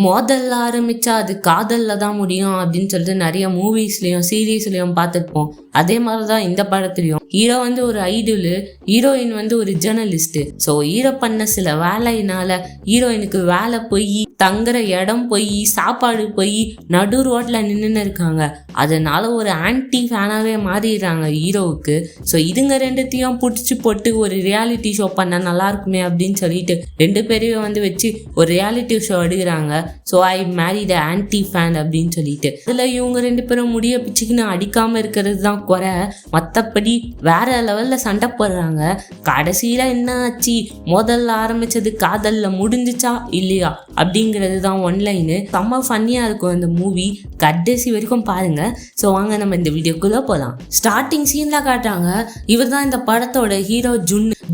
மோதல்ல ஆரம்பிச்சா அது காதல்ல தான் முடியும் அப்படின்னு சொல்லிட்டு நிறைய மூவிஸ்லயும் சீரீஸ்லயும் பார்த்துருப்போம். அதே மாதிரிதான் இந்த படத்துலயும் ஹீரோ வந்து ஒரு ஐடலு, ஹீரோயின் வந்து ஒரு ஜேர்னலிஸ்ட். ஸோ ஹீரோ பண்ண சில வேலையினால ஹீரோயினுக்கு வேலை போய், தங்குற இடம் போய், சாப்பாடு போய், நடு ரோட்ல நின்றுன்னு இருக்காங்க. அதனால ஒரு ஆன்டி ஃபேனாவே மாறிடுறாங்க ஹீரோவுக்கு. ஸோ இதுங்க ரெண்டுத்தையும் பிடிச்சி போட்டு ஒரு ரியாலிட்டி ஷோ பண்ண நல்லா இருக்குமே அப்படின்னு சொல்லிட்டு ரெண்டு பேரையும் வந்து வச்சு ஒரு ரியாலிட்டி ஷோ எடுக்கிறாங்க. So I married anti fan அப்படின்னு சொல்லிட்டு அதில் இவங்க ரெண்டு பேரும் முடிய பிச்சுக்குன்னு அடிக்காம இருக்கிறது தான் குறை. மற்றபடி வேற லெவல்ல சண்டை போடுறாங்க. கடைசியில என்ன ஆச்சு, முதல்ல ஆரம்பிச்சது காதல்ல முடிஞ்சிச்சா இல்லையா அப்படிங்கிறது தான் ஒன்லைனு. செம்ம ஃபன்னியா இருக்கும் அந்த மூவி. கடைசி வரைக்கும் பாருங்க. ஸோ வாங்க நம்ம இந்த வீடியோக்குள்ள போகலாம். ஸ்டார்டிங் சீன்ல காட்டுறாங்க, இவர் தான் இந்த படத்தோட ஹீரோ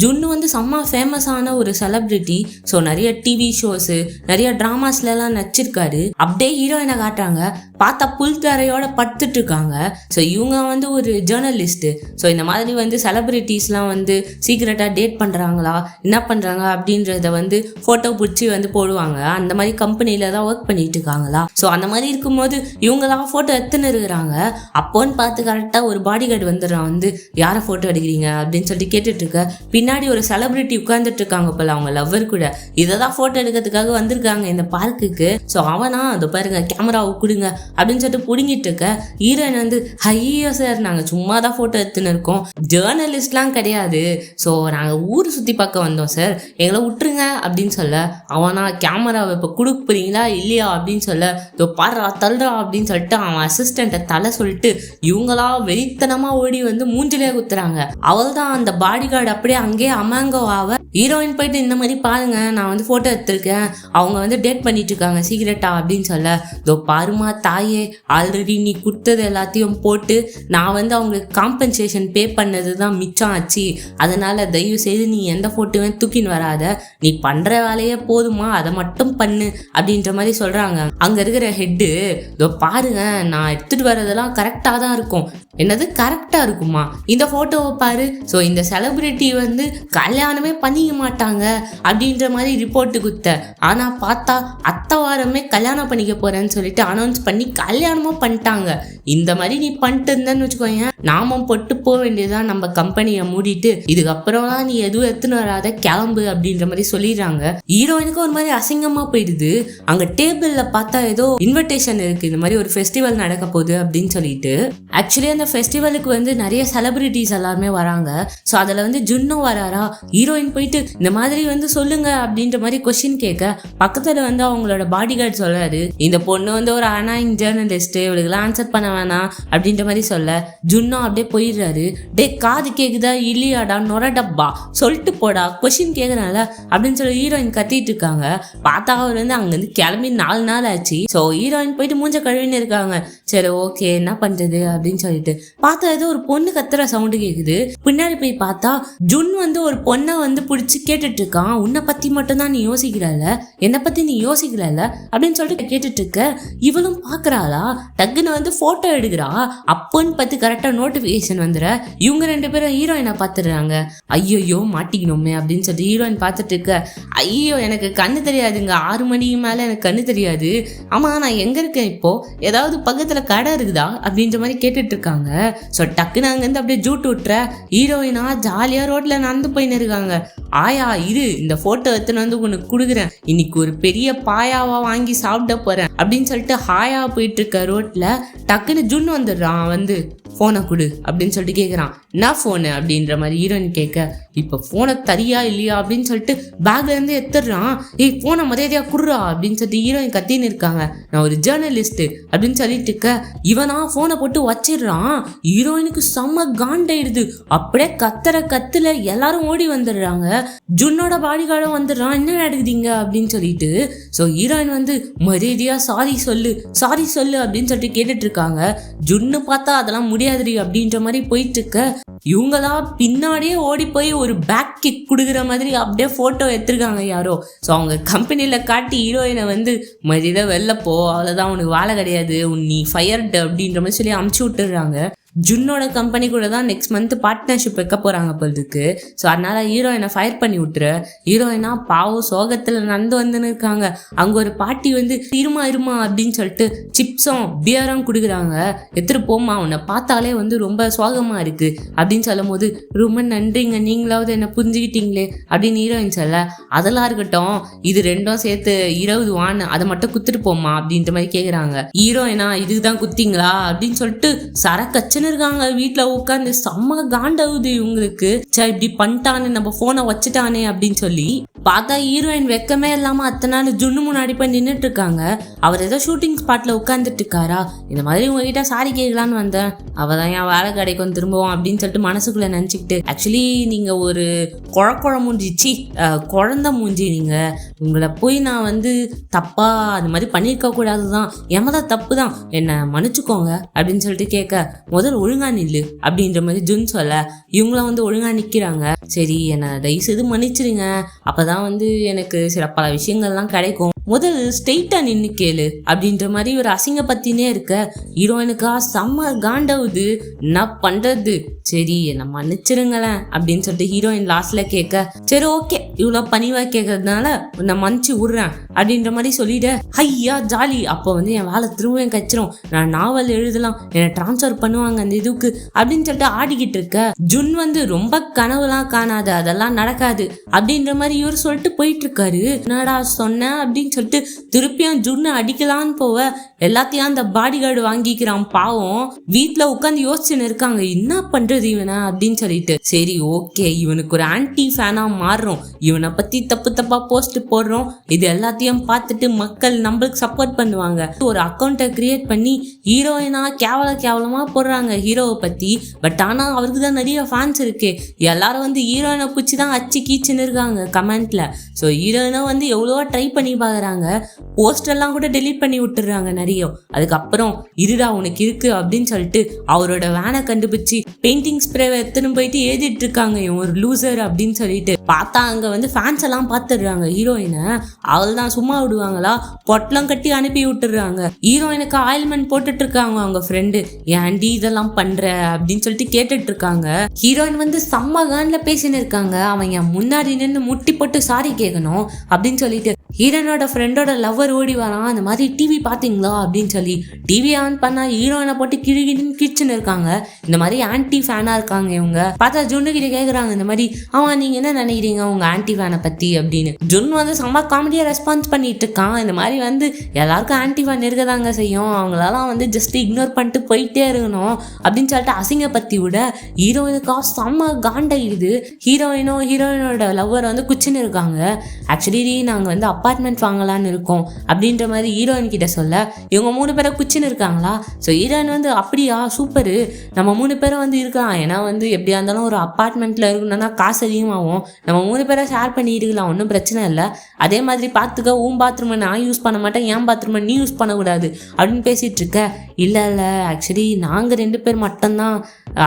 ஜுன்னு வந்து செம்ம ஃபேமஸான ஒரு செலிபிரிட்டி. ஸோ நிறைய டிவி ஷோஸ், நிறைய டிராமாஸ்ல எல்லாம் நடிச்சிருக்காரு. அப்படியே ஹீரோயினை காட்டுறாங்க, பார்த்தா புல் தரையோட படுத்துட்டு இருக்காங்க. ஸோ இவங்க வந்து ஒரு ஜேர்னலிஸ்ட். ஸோ இந்த மாதிரி வந்து செலிபிரிட்டிஸ்லாம் வந்து சீக்ரெட்டாக டேட் பண்ணுறாங்களா, என்ன பண்ணுறாங்க அப்படின்றத வந்து ஃபோட்டோ பிடிச்சி வந்து போடுவாங்க. அந்த மாதிரி கம்பெனியில் தான் ஒர்க் பண்ணிட்டு இருக்காங்களா. ஸோ அந்த மாதிரி இருக்கும்போது இவங்களாம் ஃபோட்டோ எடுத்துன்னு இருக்கிறாங்க. அப்போன்னு பார்த்து கரெக்டாக ஒரு பாடி கார்டு வந்துடுறான், வந்து யாரை ஃபோட்டோ எடுக்கிறீங்க அப்படின்னு சொல்லிட்டு கேட்டுட்டு இருக்க. பின்னாடி ஒரு செலிபிரிட்டி உட்கார்ந்துட்டு இருக்காங்க போல, அவங்க லவ்வர் கூட. இதை தான் ஃபோட்டோ எடுக்கிறதுக்காக வந்திருக்காங்க இந்த பார்க்குக்கு. ஸோ அவனா அதை பாருங்க, கேமராவை கொடுங்க அப்படின்னு சொல்லிட்டு பிடுங்கிட்டு இருக்க. ஹீரோயின் வந்து ஐயோ சார், நாங்கள் சும்மா தான் ஃபோட்டோ எடுத்துன்னு இருக்கோம், ஜேர்னலிஸ்ட்லாம் கிடையாது. ஸோ நாங்கள் ஊர் சுற்றி பார்க்க வந்தோம் சார், எங்களை விட்டுருங்க அப்படின்னு சொல்ல. அவனா கேமராவை இப்போ கொடுக்க போறீங்களா இல்லையா அப்படின்னு சொல்ல, இதோ பாடுறா தள்ளுறா அப்படின்னு சொல்லிட்டு அவன் அசிஸ்டண்ட்டை தலை சொல்லிட்டு இவங்களா வெறித்தனமாக ஓடி வந்து மூஞ்சிலே குத்துறாங்க. அவள் தான் அந்த பாடி கார்டு அப்படியே அங்கேயே அமாங்கோ ஆவ. ஹீரோயின் போயிட்டு இந்த மாதிரி பாருங்க, நான் வந்து ஃபோட்டோ எடுத்திருக்கேன், அவங்க வந்து டேட் பண்ணிட்டு இருக்காங்க சீக்கிரட்டா அப்படின்னு சொல்ல. இதோ பாருமா தாயே, ஆல்ரெடி நீ கொடுத்தது எல்லாத்தையும் போட்டு நான் வந்து அவங்களுக்கு காம்பன்சேஷன் பே பண்ணது தான் மிச்சம் ஆச்சு. அதனால தயவு செய்து நீ எந்த ஃபோட்டோவையும் தூக்கின்னு வராத, நீ பண்ற வேலையே போதுமா, அதை மட்டும் பண்ணு அப்படின்ற மாதிரி சொல்றாங்க. அங்க இருக்கிற ஹெட்டு, இதோ பாருங்க நான் எடுத்துட்டு வர்றதெல்லாம் கரெக்டா தான் இருக்கும். என்னது கரெக்டா இருக்குமா, இந்த போட்டோவை பாரு. ஸோ இந்த செலிபிரிட்டி வந்து கல்யாணமே பண்ணிக்க மாட்டாங்க அப்படின்ற மாதிரி ரிப்போர்ட்டு குத்த. ஆனா பார்த்தா அத்தை வாரமே கல்யாணம் பண்ணிக்க போறேன்னு சொல்லிட்டு அனௌன்ஸ் பண்ணி கல்யாணமும் பண்ணிட்டாங்க. இந்த மாதிரி நீ பண்ணிட்டு இருந்தேன்னு வச்சுக்கோங்க, நாமும் பொட்டு போக வேண்டியதான், நம்ம கம்பெனியை மூடிட்டு இதுக்கப்புறம் தான் நீ எதுவும் எடுத்துன்னு வராத, கிளம்பு அப்படின்ற மாதிரி சொல்லிடுறாங்க. ஹீரோயினுக்கு ஒரு மாதிரி அசிங்கமா போயிடுது. அங்க டேபிள்ல பார்த்தா ஏதோ இன்விடேஷன் இருக்கு, இந்த மாதிரி ஒரு ஃபெஸ்டிவல் நடக்க போகுது அப்படின்னு சொல்லிட்டு. ஆக்சுவலி அந்த ஃபெஸ்டிவலுக்கு வந்து நிறைய செலிபிரிட்டிஸ் எல்லாருமே வராங்க. ஸோ அதில் வந்து ஜுன்னும் வராரா. ஹீரோயின் போயிட்டு இந்த மாதிரி வந்து சொல்லுங்க அப்படின்ற மாதிரி கொஸ்டின் கேட்க, பக்கத்தில் வந்து அவங்களோட பாடி கார்டு சொல்றாரு, இந்த பொண்ணு வந்து ஒரு அனாயிங் ஜேர்னலிஸ்ட், இவளுக்குலாம் ஆன்சர் பண்ண வேணாம் அப்படின்ற மாதிரி சொல்ல. ஜுன்னும் அப்படியே போயிடுறாரு. டே காது கேக்குதா இல்லையாடா நொர டப்பா, சொல்லிட்டு போடா, கொஸ்டின் கேட்கறால அப்படின்னு சொல்லி ஹீரோயின் கத்திட்டு இருக்காங்க. பார்த்தா அவர் வந்து அங்கேருந்து கிளம்பி 4 நாள் ஆச்சு. ஸோ ஹீரோயின் போயிட்டு மூஞ்ச கழுவின்னு இருக்காங்க. சரி ஓகே என்ன பண்றது அப்படின்னு சொல்லிட்டு பார்த்தா ஏதோ ஒரு பொண்ணு கத்துற சவுண்டு கேக்குது. பின்னாடி போய் பார்த்தா ஜுன் வந்து ஒரு பொண்ணை வந்து பிடிச்சி கேட்டுட்டு இருக்கான். உன்னை பத்தி மட்டும் தான் நீ யோசிக்கிறல, என்னை பத்தி நீ யோசிக்கல அப்படின்னு சொல்லிட்டு கேட்டுட்டு இருக்க. இவளும் பாக்குறாளா, டக்குன்னு வந்து போட்டோ எடுக்கிறா. அப்போன்னு பார்த்து கரெக்டா நோட்டிபிகேஷன் வந்துற. இவங்க ரெண்டு பேரும் ஹீரோயினை பாத்துடுறாங்க. ஐயோ மாட்டிக்கணுமே அப்படின்னு சொல்லிட்டு ஹீரோயின் பார்த்துட்டு இருக்க. ஐயோ எனக்கு கண்ணு தெரியாதுங்க, 6 மணிக்கு மேல எனக்கு கண்ணு தெரியாது. ஆமா நான் எங்க இருக்கேன் இப்போ, ஏதாவது பக்கத்துல கடை இருக்குதா அப்படின்ற மாதிரி கேட்டுட்டு இருக்காங்க. ஸோ டக்குன்னு அங்கேருந்து அப்படியே ஜூட்டு விட்டுற. ஹீரோயினா ஜாலியாக ரோட்டில் நடந்து போயின்னு இருக்காங்க. ஆயா இரு, இந்த ஃபோட்டோ எடுத்துன்னு வந்து உனக்கு கொடுக்குறேன், இன்னைக்கு ஒரு பெரிய பாயாவா வாங்கி சாப்பிட போகிறேன் அப்படின்னு சொல்லிட்டு ஹாயா போயிட்டு இருக்க ரோட்டில். டக்குன்னு ஜுன்னு வந்துடுறான், வந்து ஃபோனை கொடு அப்படின்னு சொல்லிட்டு கேட்குறான். என்ன ஃபோனு அப்படின்ற மாதிரி ஹீரோயின் கேட்க, இப்போ ஃபோனை தரியா இல்லையா அப்படின்னு சொல்லிட்டு பேக்லேருந்து எடுத்துடுறான். ஏய் ஃபோனை மரியாதையாக குடுறா அப்படின்னு சொல்லிட்டு ஹீரோயின் கத்தின்னு இருக்காங்க. நான் ஒரு ஜேர்னலிஸ்ட் அப்படின்னு சொல்லிட்டு இருக்க. இவனா ஃபோனை போட்டு வச்சிடுறான். ஹீரோயினுக்கு செம்ம காண்டாயிடுது. அப்படியே கத்துல எல்லாரும் ஓடி வந்துடுறாங்க. ஜுன்னோட பாடி கார்டும் வந்துடுறான், என்ன நடக்குதுங்க அப்படின்னு சொல்லிட்டு. ஸோ ஹீரோயின் வந்து மரியாதையா சாரி சொல்லு அப்படின்னு சொல்லிட்டு கேட்டுட்டு இருக்காங்க. ஜுன்னு பார்த்தா அதெல்லாம் முடியாதுரி அப்படின்ற மாதிரி போயிட்டு இருக்க. இவங்களா பின்னாடியே ஓடி போய் ஒரு பேக் கிக் கொடுக்குற மாதிரி அப்படியே போட்டோ எடுத்திருக்காங்க யாரோ. ஸோ அவங்க கம்பெனியில காட்டி ஹீரோயினை வந்து மதியதான் வெளில போ, அவ்வளோதான் உனக்கு வேலை கிடையாது, நீ ஃபயர்டு அப்படின்ற மாதிரி சொல்லி அமுச்சு விட்டுடுறாங்க. ஜுன்னோட கம்பெனி கூட தான் நெக்ஸ்ட் மந்த் பார்ட்னர்ஷிப் வைக்க போறாங்க போலுக்கு. ஸோ அதனால ஹீரோயினை ஃபயர் பண்ணி விட்டுரு. ஹீரோயினா பாவம் சோகத்துல நடந்து வந்துன்னு இருக்காங்க. அங்க ஒரு பாட்டி வந்து இருமா இருமா அப்படின்னு சொல்லிட்டு சிப்ஸும் பியரும் கொடுக்குறாங்க. எடுத்துட்டு போமா, உன்னை பார்த்தாலே வந்து ரொம்ப சோகமா இருக்கு அப்படின்னு சொல்லும் போது ரொம்ப நன்றிங்க, நீங்களாவது என்ன புரிஞ்சுக்கிட்டீங்களே அப்படின்னு ஹீரோயின் சொல்ல, அதெல்லாம் இருக்கட்டும், இது ரெண்டும் சேர்த்து 20 வான்னு அதை மட்டும் குத்துட்டு போமா அப்படின்ற மாதிரி கேக்குறாங்க. ஹீரோயினா இதுக்குதான் குத்திங்களா அப்படின்னு சொல்லிட்டு சரக்கச்சு இருக்காங்க. வீட்டுல உட்காந்து செம்ம காண்டாவுது இவங்களுக்கு. இப்படி பண்ணிட்டானே, நம்ம போனை வச்சுட்டானே அப்படின்னு சொல்லி பார்த்தா ஹீரோயின் வெக்கமே இல்லாம அத்தனை நாள் ஜுன்னு முன்னாடி போய் நின்றுட்டு இருக்காங்க. அவர் ஏதோ ஷூட்டிங் ஸ்பாட்ல உட்காந்துட்டு இருக்காரா, இந்த மாதிரி உங்ககிட்ட சாரி கேட்கலான்னு வந்தேன், அவதான் என் வேலை கிடைக்கும் திரும்பவும் அப்படின்னு சொல்லிட்டு மனசுக்குள்ள நினைச்சுக்கிட்டு, ஆக்சுவலி நீங்க ஒரு குழ மூஞ்சிச்சு குழந்தை மூஞ்சி, நீங்க உங்களை போய் நான் வந்து தப்பா அது மாதிரி பண்ணியிருக்க கூடாதுதான், எமதான் தப்பு தான், என்னை மன்னிச்சுக்கோங்க அப்படின்னு சொல்லிட்டு கேட்க, முதல் ஒழுங்கா நில்லு அப்படின்ற மாதிரி ஜுன் சொல்ல, இவங்களும் வந்து ஒழுங்கா நிக்கிறாங்க. சரி என்னை தயவு செய்து மன்னிச்சிருங்க, அப்பதான் வந்து எனக்கு சில பல விஷயங்கள்லாம் கிடைக்கும், முதல் ஸ்ட்ரெயிட்டா நின்னு கேளு அப்படின்ற மாதிரி ஒரு அசிங்க பத்தினே இருக்க. ஹீரோயினுக்கா செம்ம காண்டாவுது, என்ன பண்றது, சரி என்ன மன்னிச்சிருங்களேன் அப்படின்னு சொல்லிட்டு ஹீரோயின் லாஸ்ட்ல கேட்க, சரி ஓகே இவ்வளவு பணிவா கேட்கறதுனால நான் மன்னிச்சு விடுறேன் அப்படின்ற மாதிரி சொல்லிட, ஐயா ஜாலி, அப்போ வந்து என் வேலை திரும்பவும் கச்சிரும், நான் நாவல் எழுதலாம், என்னை டிரான்ஸ்ஃபர் பண்ணுவாங்க அந்த இதுக்கு அப்படின்னு சொல்லிட்டு ஆடிக்கிட்டு இருக்க. ஜுன் வந்து ரொம்ப கனவுலாம் காணாது, அதெல்லாம் நடக்காது அப்படின்ற மாதிரி இவர் சொல்லிட்டு போயிட்டு இருக்காரு. என்னடா சொன்ன அப்படின்னு சொல்லிட்டு திருப்பியும் ஜுன்னு அடிக்கலான்னு போவ, எல்லாத்தையும் அந்த பாடி கார்டு வாங்கிக்கிறான் பாவம். வீட்டுல உட்காந்து யோசிச்சுன்னு இருக்காங்க, என்ன பண்றது இவனை அப்படின்னு சொல்லிட்டு. சரி ஓகே, இவனுக்கு ஒரு ஆன்டி ஃபேனா மாறுறோம், இவனை பத்தி தப்பு தப்பா போஸ்ட் போடுறோம், இது எல்லாத்தையும் பார்த்துட்டு மக்கள் நம்மளுக்கு சப்போர்ட் பண்ணுவாங்க, ஒரு அக்கௌண்ட்டை கிரியேட் பண்ணி ஹீரோயினா கேவலமா போடுறாங்க ஹீரோவை பத்தி. பட் ஆனா அவருக்கு தான் நிறைய ஃபேன்ஸ் இருக்கு, எல்லாரும் வந்து ஹீரோயினை பிடிச்சி தான் அச்சு கீச்சுன்னு இருக்காங்க கமெண்ட்ல. ஸோ ஹீரோயினை வந்து எவ்வளவோ ட்ரை பண்ணி பாக்குறாங்க, போஸ்டர்லாம் கூட டெலீட் பண்ணி விட்டுறாங்க நிறைய. அதுக்கப்புறம் இருடா உனக்கு இருக்கு அப்படின்னு சொல்லிட்டு அவரோட வேனை கண்டுபிடிச்சு பெயிண்டிங் ஸ்ப்ரேவை எடுத்துன்னு போயிட்டு எழுதிட்டு இருக்காங்க, இவன் ஒரு லூசர் அப்படின்னு சொல்லிட்டு. பார்த்தா அங்க வந்து ஃபேன்ஸ் எல்லாம் பார்த்துடுறாங்க ஹீரோயினை, அவள் தான் சும்மா விடுவாங்களா, பொட்டலம் கட்டி அனுப்பி விட்டுறாங்க. ஹீரோயினுக்கு ஆயில்மெண்ட் போட்டுட்டு இருக்காங்க அவங்க ஃப்ரெண்டு, ஏன்டி இதெல்லாம் பண்ற அப்படின்னு சொல்லிட்டு கேட்டுட்டு இருக்காங்க. ஹீரோயின் வந்து செம்ம கான்ல பேசின்னு இருக்காங்க, அவன் என் முன்னாடி நின்று முட்டி போட்டு சாரி கேட்கணும் அப்படின்னு சொல்லிட்டு. ஹீரோனோட ஃப்ரெண்டோட லவ்வர் ஓடி வரான், அந்த மாதிரி டிவி பாத்தீங்களா அப்படின்னு சொல்லி டிவி ஆன் பண்ணா ஹீரோயினை போட்டு கிழிகின்னு கிச்சன் இருக்காங்க. இந்த மாதிரி ஆன்டி ஃபேனா இருக்காங்க இவங்க. பார்த்தா ஜுன்னு கிட்ட கேக்குறாங்க, இந்த மாதிரி அவன் நீங்க என்ன நினைக்கிறீங்க உங்க ஆன்டி ஃபேனை பத்தி அப்படின்னு. ஜுன் வந்து செம்ம காமெடியா ரெஸ்பான்ஸ் பண்ணிட்டு இருக்கான், இந்த மாதிரி வந்து எல்லாருக்கும் ஆன்டி ஃபேன் இருக்கதாங்க செய்யும், அவங்களெல்லாம் வந்து ஜஸ்ட் இக்னோர் பண்ணிட்டு போயிட்டே இருக்கணும் அப்படின்னு சொல்லிட்டு அசிங்க பத்தி விட ஹீரோயினுக்கா செம்ம காண்டாயிடுது. ஹீரோயினோட லவ்வர் வந்து குச்சின்னு இருக்காங்க. ஆக்சுவலி நாங்க வந்து அப்பார்ட்மெண்ட் வாங்கலான்னு இருக்கோம் அப்படின்ற மாதிரி ஹீரோயின் கிட்ட சொல்ல, இவங்க 3 பேரை குச்சின்னு இருக்காங்களா. ஸோ ஹீரோயின் வந்து அப்படியா சூப்பரு, நம்ம 3 பேரும் வந்து இருக்கலாம், ஏன்னா வந்து எப்படியா இருந்தாலும் ஒரு அப்பார்ட்மெண்ட்ல இருக்கணும்னா காசு அதிகமாகும், நம்ம 3 பேரை ஷேர் பண்ணி இருக்கலாம், ஒன்றும் பிரச்சனை இல்லை, அதே மாதிரி பார்த்துக்க, உன் பாத்ரூமை நான் யூஸ் பண்ண மாட்டேன், என் பாத்ரூமை நீ யூஸ் பண்ணக்கூடாது அப்படின்னு பேசிட்டு இருக்க. இல்லை ஆக்சுவலி நாங்கள் 2 பேர் மட்டும்தான்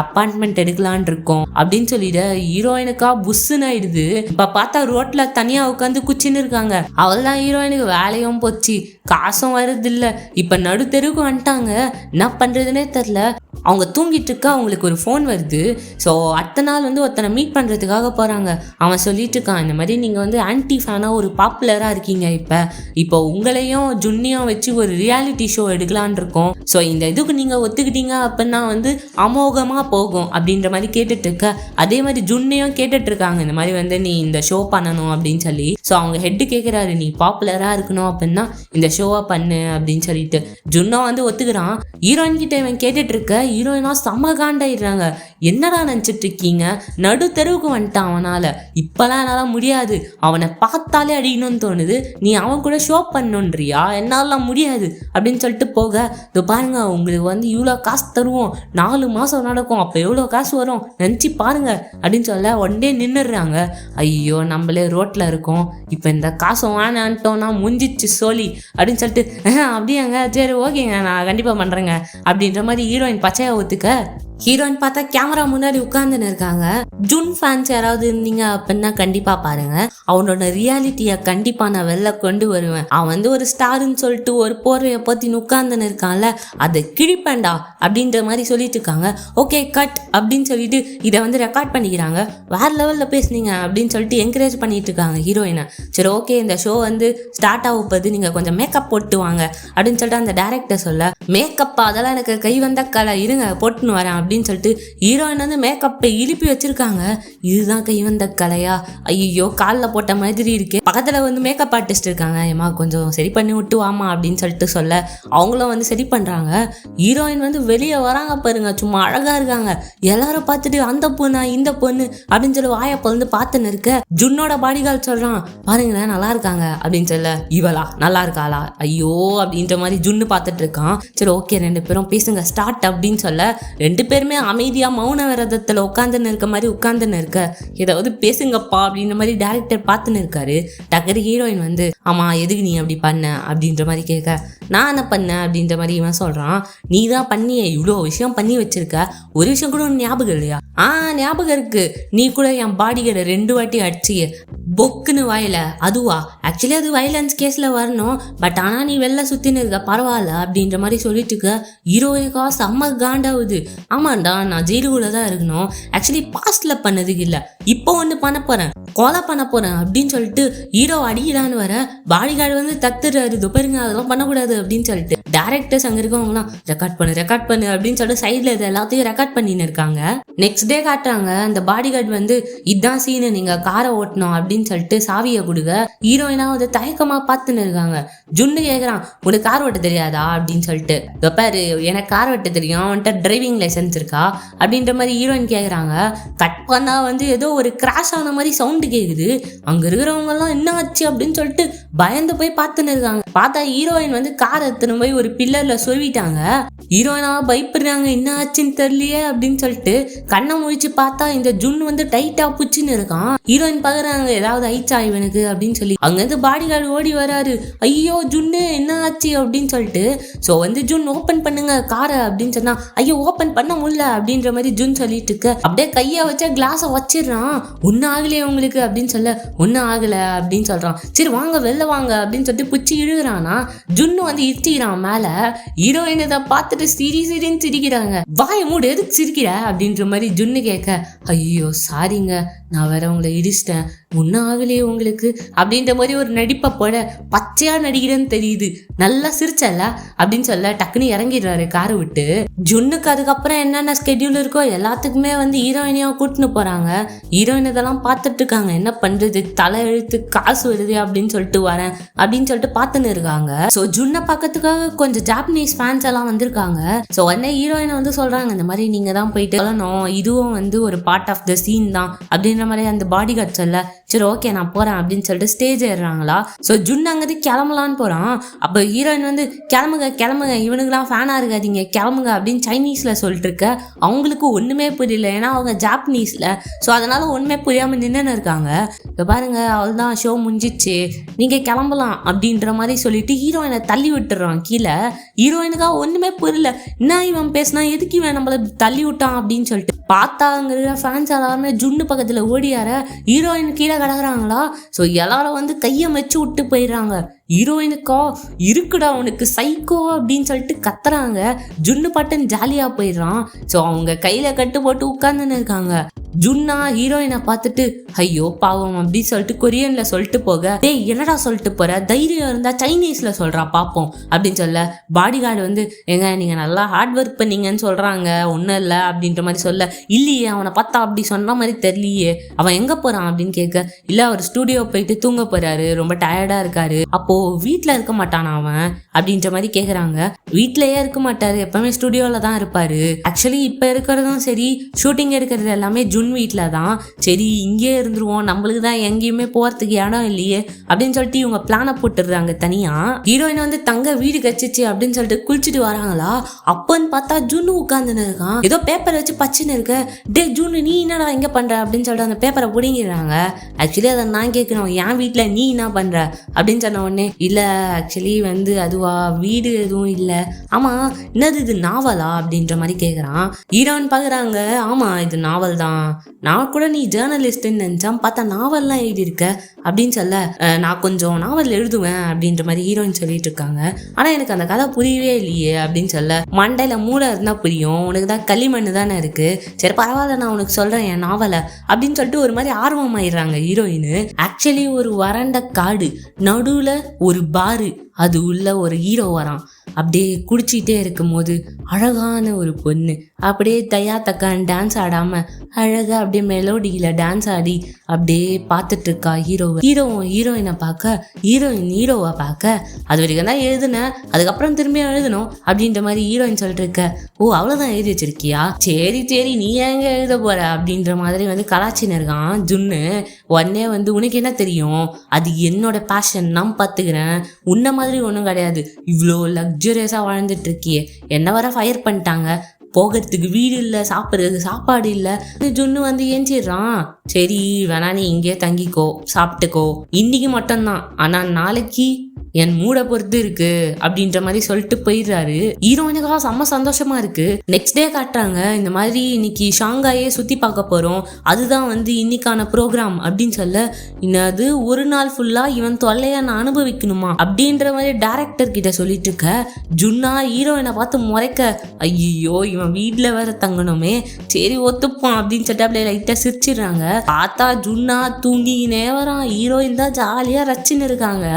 அப்பார்ட்மெண்ட் எடுக்கலான் இருக்கோம் அப்படின்னு சொல்லிட ஹீரோயினுக்கா புஷ்ஷுன்னு ஆயிடுது. இப்ப பார்த்தா ரோட்ல தனியா உட்காந்து குச்சின்னு இருக்காங்க. அவள் தான் ஹீரோயினுக்கு வேலையும் போச்சு, காசும் வருது இல்ல, இப்ப நடு தெருவுக்கு வந்துட்டாங்க, என்ன பண்றதுன்னே தெரியல. அவங்க தூங்கிட்டு இருக்கா, அவங்களுக்கு ஒரு ஃபோன் வருது. ஸோ அடுத்த நாள் வந்து ஒருத்தனை மீட் பண்ணுறதுக்காக போகிறாங்க. அவன் சொல்லிட்டு இருக்கான், இந்த மாதிரி நீங்கள் வந்து ஆன்டி ஃபேனாக ஒரு பாப்புலராக இருக்கீங்க, இப்போ உங்களையும் ஜுன்னியும் வச்சு ஒரு ரியாலிட்டி ஷோ எடுக்கலான் இருக்கோம், ஸோ இந்த இதுக்கு நீங்கள் ஒத்துக்கிட்டீங்க அப்படின்னா வந்து அமோகமாக போகும் அப்படின்ற மாதிரி கேட்டுட்டு இருக்க. அதே மாதிரி ஜுன்னியும் கேட்டுட்டு இருக்காங்க, இந்த மாதிரி வந்து நீ இந்த ஷோ பண்ணணும் அப்படின்னு சொல்லி. ஸோ அவங்க ஹெட்டு கேட்குறாரு, நீ பாப்புலராக இருக்கணும் அப்படின்னா இந்த ஷோவை பண்ணு அப்படின்னு சொல்லிட்டு. ஜுன்னும் வந்து ஒத்துக்கிறான். ஹீரோயின் கிட்ட இவன் கேட்டுட்டு இருக்க, ஹீரோயினா செம்ம காண்டாயிடுறாங்க. என்னடா நினச்சிட்டு இருக்கீங்க, நடு தெருவுக்கு வந்துட்டான் அவனால, இப்பெல்லாம் என்னால் முடியாது, அவனை பார்த்தாலே அடிக்கணும்னு தோணுது, நீ அவன் கூட ஷோ பண்ணணுன்றியா, என்னாலாம் முடியாது அப்படின்னு சொல்லிட்டு போக, இதோ பாருங்க உங்களுக்கு வந்து இவ்வளோ காசு தருவோம், 4 மாதம் நடக்கும், அப்போ எவ்வளோ காசு வரும் நினச்சி பாருங்க அப்படின்னு சொல்ல உடனே நின்றுடுறாங்க. ஐயோ நம்மளே ரோட்டில் இருக்கோம், இப்போ இந்த காசை வாங்கிட்டோம்னா முடிஞ்சிச்சு சோழி அப்படின்னு சொல்லிட்டு, அப்படியாங்க சரி ஓகேங்க நான் கண்டிப்பாக பண்ணுறேங்க அப்படின்ற மாதிரி ஹீரோயின் பச்சையா ஒத்துக்க. ஹீரோயின் பார்த்தா கேமரா முன்னாடி உட்கார்ந்துன்னு இருக்காங்க. ஜுன் ஃபேன்ஸ் யாராவது இருந்தீங்க அப்படின்னா கண்டிப்பா பாருங்க. அவனோட ரியாலிட்டியை கண்டிப்பா நான் வெளில கொண்டு வருவேன். அவன் வந்து ஒரு ஸ்டாருன்னு சொல்லிட்டு ஒரு போர்வையை பத்தி உட்கார்ந்துன்னு இருக்கான்ல, அதை கிழிப்பேன்டா அப்படின்ற மாதிரி சொல்லிட்டு இருக்காங்க. ஓகே கட் அப்படின்னு சொல்லிட்டு இதை வந்து ரெக்கார்ட் பண்ணிக்கிறாங்க. வேற லெவல்ல பேசுனீங்க அப்படின்னு சொல்லிட்டு என்கரேஜ் பண்ணிட்டு இருக்காங்க ஹீரோயினை. சரி ஓகே, இந்த ஷோ வந்து ஸ்டார்ட் ஆக போகுது, நீங்க கொஞ்சம் மேக்கப் போட்டு வாங்க அப்படின்னு சொல்லிட்டு அந்த டைரக்டர் சொல்ல, மேக்கப் அதெல்லாம் எனக்கு கை வந்த கலை, இருங்க போட்டுன்னு வரேன் அப்படின்னு சொல்லிட்டு ஹீரோயின் வந்து மேக்கப்பை இழுப்பி வச்சிருக்காங்க. இதுதான் கை வந்த கலையா? ஐயோ காலில் போட்ட மாதிரி இருக்கு. பக்கத்துல வந்து மேக்கப் ஆர்டிஸ்ட் இருக்காங்க. ஏமா கொஞ்சம் சரி பண்ணி விட்டு வாமா அப்படின்னு சொல்லிட்டு சொல்ல, அவங்களும் வந்து சரி பண்றாங்க. ஹீரோயின் வந்து வெளியே வராங்க பாருங்க, சும்மா அழகா இருக்காங்க. எல்லாரும் பார்த்துட்டு அந்த பொண்ணா இந்த பொண்ணு அப்படின்னு சொல்லி வாயப்ப வந்து பார்த்துன்னு இருக்க, ஜுன்னோட பாடிகார்டு சொல்றான் பாருங்களேன் நல்லா இருக்காங்க அப்படின்னு சொல்ல, இவளா நல்லா இருக்காளா ஐயோ அப்படின்ற மாதிரி ஜுன்னு பார்த்துட்டு இருக்கான். சரி ஓகே ரெண்டு பேரும் பேசுங்க ஸ்டார்ட் அப்படின்னு சொல்ல, ரெண்டு பேருமே அமைதியா மௌன விரதத்துல உட்காந்துன்னு இருக்க மாதிரி உட்காந்துன்னு இருக்க, ஏதாவது பேசுங்கப்பா அப்படின்ற மாதிரி டைரக்டர் பார்த்துன்னு இருக்காரு. டக்கர் ஹீரோயின் வந்து ஆமா எதுக்கு நீ அப்படி பண்ண அப்படின்ற மாதிரி கேட்க, நான் என்ன பண்ணேன் அப்படின்ற மாதிரி இவன் சொல்றான். நீ தான் பண்ணியே, இவ்வளோ விஷயம் பண்ணி வச்சிருக்க, ஒரு விஷயம் கூட ஞாபகம் இல்லையா? ஞாபகம் இருக்கு, நீ கூட என் பாடிகளை 2 வாட்டி அடிச்சியே பொக்குன்னு வாயில. அதுவா? ஆக்சுவலி அது வயலன்ஸ் கேஸ்ல வரணும், பட் ஆனா நீ வெளில சுத்தின்னு இருக்க பரவாயில்ல அப்படின்ற மாதிரி சொல்லிட்டு இருக்க. ஹீரோயினுக்கா செம்ம காண்டாவுது. ஆமாண்டா நான் ஜெயிலுக்குள்ள தான் இருக்கணும், ஆக்சுவலி பாஸ்ட்ல பண்ணதுக்கு இல்லை, இப்போ ஒன்று பண்ண போறேன், கொலை பண்ண போறேன் அப்படின்னு சொல்லிட்டு ஹீரோ அடிக்கலான்னு வர, பாடிகார்டு வந்து தத்துறாரு, இது பாருங்க அதெல்லாம் பண்ணக்கூடாது அப்படின்னு சொல்லிட்டு டேரக்டர்ஸ் அங்க இருக்கவங்களாம் ரெக்கார்ட் பண்ணு அப்படின்னு சொல்லிட்டு சைட்ல இது எல்லாத்தையும் ரெக்கார்ட் பண்ணின்னு இருக்காங்க. நெக்ஸ்ட் டே காட்டுறாங்க, அந்த பாடிகார்டு வந்து இதான் சீனு, நீங்க காரை ஓட்டணும் அப்படின்னு சொல்லிட்டு சாவியை கொடுக்க, ஹீரோயினா வந்து தயக்கமா பார்த்துன்னு இருக்காங்க. ஜுன்னு கேக்குறான் உனக்கு கார் ஓட்ட தெரியாதா அப்படின்னு சொல்லிட்டு, பாரு எனக்கு கார் ஓட்ட தெரியும், அவன்கிட்ட டிரைவிங் லைசன்ஸ் இருக்கா அப்படின்ற மாதிரி ஹீரோயின் கேக்குறாங்க. கட் பண்ணா வந்து ஏதோ ஒரு கிராஷ் ஆன மாதிரி சவுண்டு கேக்குது. அங்க இருக்கிறவங்க எல்லாம் என்ன ஆச்சு அப்படின்னு சொல்லிட்டு பயந்து போய் பார்த்துன்னு இருக்காங்க. பார்த்தா ஹீரோயின் வந்து கார் எடுத்துன்னு போய் ஒரு பில்லர்ல சொல்லிட்டாங்க. ஹீரோயினா பயப்படுறாங்க, என்ன ஆச்சுன்னு தெரியலையே அப்படின்னு சொல்லிட்டு கண்ணை முழிச்சு பார்த்தா இந்த ஜுன் வந்து டைட்டா புச்சுன்னு இருக்கான். ஹீரோயின் பாக்குறாங்க ஏதாவது ஆயிடுச்சா இவனுக்கு அப்படின்னு சொல்லி. அங்க இருந்து பாடிகார்டு ஓடி வராரு. ஐயோ ஜுன்னு என்ன ஆச்சு அப்படின்னு சொல்லிட்டு. சோ வந்து ஜுன் ஓபன் பண்ணுங்க காரை அப்படின்னு சொன்னா, ஐயோ ஓபன் பண்ண முடியல அப்படின்ற மாதிரி ஜுன் சொல்லிட்டு இருக்க, அப்படியே கைய வச்சா கிளாஸை வச்சிடறான். ஒன்னும் ஆகலையே உங்களுக்கு அப்படின்னு சொல்ல, ஒன்னும் ஆகல அப்படின்னு சொல்றான். சரி வாங்க வெளில வாங்க அப்படின்னு சொல்லிட்டு புச்சு இழுகிறானா, ஜுன்னு வந்து இடிக்கிறான் மேல. ஹீரோயின் இதை பார்த்துட்டு சிரின்னு சிரிக்கிறாங்க. வாய மூடு எதுக்கு சிரிக்கிற அப்படின்ற மாதிரி ஜுன்னு கேட்க, ஐயோ சாரிங்க நான் வேற உங்களை இடிச்சிட்டேன், ஒன்னும் ஆகலையே உங்களுக்கு அப்படின்ற மாதிரி ஒரு நடிப்பை போட, பச்சையா நடிக்கிறேன்னு தெரியுது, நல்லா சிரிச்சல அப்படின்னு சொல்ல டக்குன்னு இறங்கிடுறாரு காரை விட்டு. ஜுன்னுக்கு அதுக்கப்புறம் என்னென்ன ஸ்கெட்யூல் இருக்கோ எல்லாத்துக்குமே வந்து ஹீரோயினியா கூட்டின்னு போறாங்க. ஹீரோயின் இதெல்லாம் பார்த்துட்டு இருக்காங்க, என்ன பண்றது தலை எழுத்து காசு வருது அப்படின்னு சொல்லிட்டு வரேன் அப்படின்னு சொல்லிட்டு பார்த்துன்னு இருக்காங்க. ஸோ ஜுன்னை பார்க்கறதுக்காக கொஞ்சம் ஜாப்பனீஸ் ஃபேன்ஸ் எல்லாம் வந்திருக்காங்க. ஸோ உடனே ஹீரோயினை வந்து சொல்றாங்க, இந்த மாதிரி நீங்க தான் போயிட்டு சொல்லணும், இதுவும் வந்து ஒரு பார்ட் ஆஃப் த சீன் தான் அப்படின்ற மாதிரி அந்த பாடிகார்ட் சொல்ல, சரி ஓகே நான் போறேன் அப்படின்னு சொல்லிட்டு ஸ்டேஜ் ஏறுறாங்களா. ஸோ ஜுன் அங்கேருந்து கிளம்பலான்னு போறான். அப்போ ஹீரோயின் வந்து கிளம்புங்க இவனுக்குலாம் ஃபேனா இருக்காதீங்க கிளம்புங்க அப்படின்னு சைனீஸ்ல சொல்லிட்டு இருக்க. அவங்களுக்கு ஒண்ணுமே புரியல, ஏன்னா அவங்க ஜாப்பனீஸ்ல. ஸோ அதனால ஒண்ணுமே புரியாம நின்று இருக்காங்க. இப்போ பாருங்க அவள்தான் ஷோ முடிஞ்சிச்சு, நீங்க கிளம்பலாம் அப்படின்ற மாதிரி சொல்லிட்டு ஹீரோயினை தள்ளி விட்டுறான் கீழே. ஹீரோயினுக்கா ஒண்ணுமே புரியல, என்ன இவன் பேசினா எதுக்கு இவன் நம்மள தள்ளி விட்டான் அப்படின்னு சொல்லிட்டு பார்த்தாங்கிற ஃபேன்ஸ் எல்லாருமே ஜுன்னு பக்கத்துல ஓடியார ஹீரோயின் கீழே கிடக்குறாங்களா. ஸோ எல்லாரும் வந்து கையை வச்சு விட்டு போயிடுறாங்க. ஹீரோயினுக்கா இருக்குடா உனக்கு சைக்கோ அப்படின்னு சொல்லிட்டு கத்துறாங்க. ஜுன்னு பாட்டன் ஜாலியா போயிடுறான். ஸோ அவங்க கையில கட்டு போட்டு உட்கார்ந்துன்னு இருக்காங்க. ஜுன்னா ஹீரோயினை பார்த்துட்டு ஐயோ பாவம் அப்படின்னு சொல்லிட்டு கொரியன்ல சொல்லிட்டு போக, டேய் என்னடா சொல்லிட்டு போற, தைரியம் இருந்தா சைனீஸ்ல சொல்றா பாப்போம் அப்படின்னு சொல்ல, பாடிகார்டு வந்து எங்க நீங்க நல்லா ஹார்ட் ஒர்க் பண்ணீங்கன்னு சொல்றாங்க, ஒன்னும் இல்லை அப்படின்ற மாதிரி சொல்ல, இல்லையே அவனை பார்த்தா அப்படி சொன்ன மாதிரி தெரியலையே, அவன் எங்க போறான் அப்படின்னு கேட்க, இல்ல அவர் ஸ்டுடியோ போயிட்டு தூங்க போறாரு, ரொம்ப டயர்டா இருக்காரு, அப்போ வீட்டுல இருக்க மாட்டானா அவன் அப்படின்ற மாதிரி கேக்குறாங்க. வீட்லயே இருக்க மாட்டாரு, எப்பவுமே ஸ்டுடியோல தான் இருப்பாரு. ஆக்சுவலி இப்ப இருக்கிறதும் சரி ஷூட்டிங் எடுக்கிறது எல்லாமே ஜுன் ஜுன் வீட்டில் தான். சரி இங்கே இருந்துருவோம், நம்மளுக்கு தான் எங்கேயுமே போகிறதுக்கு இடம் இல்லையே அப்படின்னு சொல்லிட்டு இவங்க பிளானை போட்டுடுறாங்க தனியாக. ஹீரோயின் வந்து தங்க வீடு கச்சிச்சு அப்படின்னு சொல்லிட்டு குளிச்சுட்டு வராங்களா, அப்போன்னு பார்த்தா ஜுன்னு உட்காந்துன்னு இருக்கான். ஏதோ பேப்பரை வச்சு பச்சுன்னு இருக்க. டே ஜுன்னு நீ என்னடா இங்கே பண்ணுற அப்படின்னு சொல்லிட்டு அந்த பேப்பரை பிடிங்கிறாங்க. ஆக்சுவலி அதை நான் கேட்கணும், என் வீட்டில் நீ என்ன பண்ணுற அப்படின்னு சொன்ன உடனே, இல்லை ஆக்சுவலி வந்து அதுவா வீடு எதுவும் இல்லை. ஆமாம் என்னது இது நாவலா அப்படின்ற மாதிரி கேட்குறான். ஹீரோயின் பார்க்குறாங்க, ஆமாம் இது நாவல் தான், நான் கூட நீ ஜேர்னலிஸ்ட்ன்னு நினச்சான், பார்த்தா நாவல்லாம் எழுதியிருக்க அப்படின்னு சொல்ல, நான் கொஞ்சம் நாவல் எழுதுவேன் அப்படின்ற மாதிரி ஹீரோயின் சொல்லிட்டு இருக்காங்க. ஆனால் எனக்கு அந்த கதை புரியவே இல்லையே அப்படின்னு சொல்ல, மண்டையில் மூளை இருந்தால் புரியும், உனக்கு தான் களிமண் தானே இருக்கு, சரி பரவாயில்ல நான் உனக்கு சொல்கிறேன் என் நாவலை அப்படின்னு சொல்லிட்டு ஒரு மாதிரி ஆர்வமாயிடுறாங்க ஹீரோயின். ஆக்சுவலி ஒரு வறண்ட காடு நடுவில் ஒரு பாரு, அது உள்ள ஒரு ஹீரோ வரான். அப்படியே குடிச்சிட்டே இருக்கும் போது அழகான ஒரு பொண்ணு அப்படியே தையா தக்கான் டான்ஸ் ஆடாம அழகா அப்படியே மெலோடியில டான்ஸ் ஆடி அப்படியே பார்த்துட்டு இருக்கா ஹீரோவை. ஹீரோயினை பார்க்க, ஹீரோயின் ஹீரோவை பார்க்க, அது வரைக்கும் தான் எழுதுனேன், அதுக்கப்புறம் திரும்பி எழுதணும் அப்படின்ற மாதிரி ஹீரோயின் சொல்லிட்டு இருக்க. ஓ அவ்வளோதான் எழுதி வச்சிருக்கியா, சரி சரி நீ எங்க எழுத போற அப்படின்ற மாதிரி வந்து கலாச்சின்னு இருக்கான் ஜுன்னு. உடனே வந்து உனக்கு என்ன தெரியும், அது என்னோட பேஷன், நான் பார்த்துக்கிறேன், உன்ன மாதிரி ஒன்றும் கிடையாது, இவ்வளோ லக்ஸுரியஸாக வாழ்ந்துட்டு இருக்கியே, என்ன வர ஃபயர் பண்ணிட்டாங்க, போகிறதுக்கு வீடு இல்லை, சாப்பிட்றதுக்கு சாப்பாடு இல்லை. ஜுன்னு வந்து ஏஞ்சிடுறான். சரி வேணா நீ இங்கே தங்கிக்கோ, சாப்பிட்டுக்கோ, இன்னைக்கு மட்டும்தான், ஆனால் நாளைக்கு என் மூடை பொறுத்து இருக்கு அப்படின்ற மாதிரி சொல்லிட்டு போயிடுறாரு. ஹீரோயினுக்காக செம்ம சந்தோஷமா இருக்கு. நெக்ஸ்ட் டே காட்டுறாங்க, இந்த மாதிரி இன்னைக்கு ஷாங்காயே சுத்தி பார்க்க போறோம், அதுதான் வந்து இன்னைக்கான ப்ரோக்ராம் அப்படின்னு சொல்ல, இன்னது ஒரு நாள் ஃபுல்லா இவன் தொல்லையா நான் அனுபவிக்கணுமா அப்படின்ற மாதிரி டைரக்டர் கிட்ட சொல்லிட்டு இருக்க. ஜுன்னா ஹீரோயினை பார்த்து முறைக்க, ஐயோ இவன் வீட்டுல வேற தங்கணுமே, சரி ஒத்துப்பான் அப்படின்னு சொல்லிட்டு அப்படியே லைட்டா சிரிச்சிடுறாங்க. பார்த்தா ஜுன்னா தூங்கினே வரான், ஹீரோயின் தான் ஜாலியா ரச்சின்னு இருக்காங்க.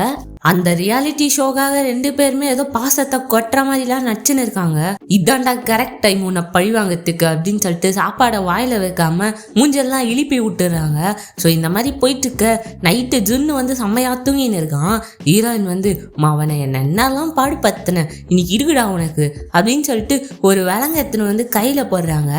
அந்த ரியாலிட்டி ஷோக்காக ரெண்டு பேருமே ஏதோ பாசத்தை கொட்டுற மாதிரிலாம் நச்சுன்னு இருக்காங்க. இதாண்டா கரெக்ட் டைம் உன்னை பழிவாங்கிறதுக்கு அப்படின்னு சொல்லிட்டு சாப்பாடை வாயில வைக்காம மூஞ்செல்லாம் இழுப்பி விட்டுறாங்க. ஸோ இந்த மாதிரி போயிட்டு இருக்க. நைட்டு ஜுன்னு வந்து செம்மையா தூங்கின்னு இருக்கான். ஹீரோயின் வந்து அவனை என்னென்னலாம் பாடுபத்தின, இன்னைக்கு இருக்குடா உனக்கு அப்படின்னு சொல்லிட்டு ஒரு விலங்கு எடுத்துன்னு வந்து கையில போடுறாங்க.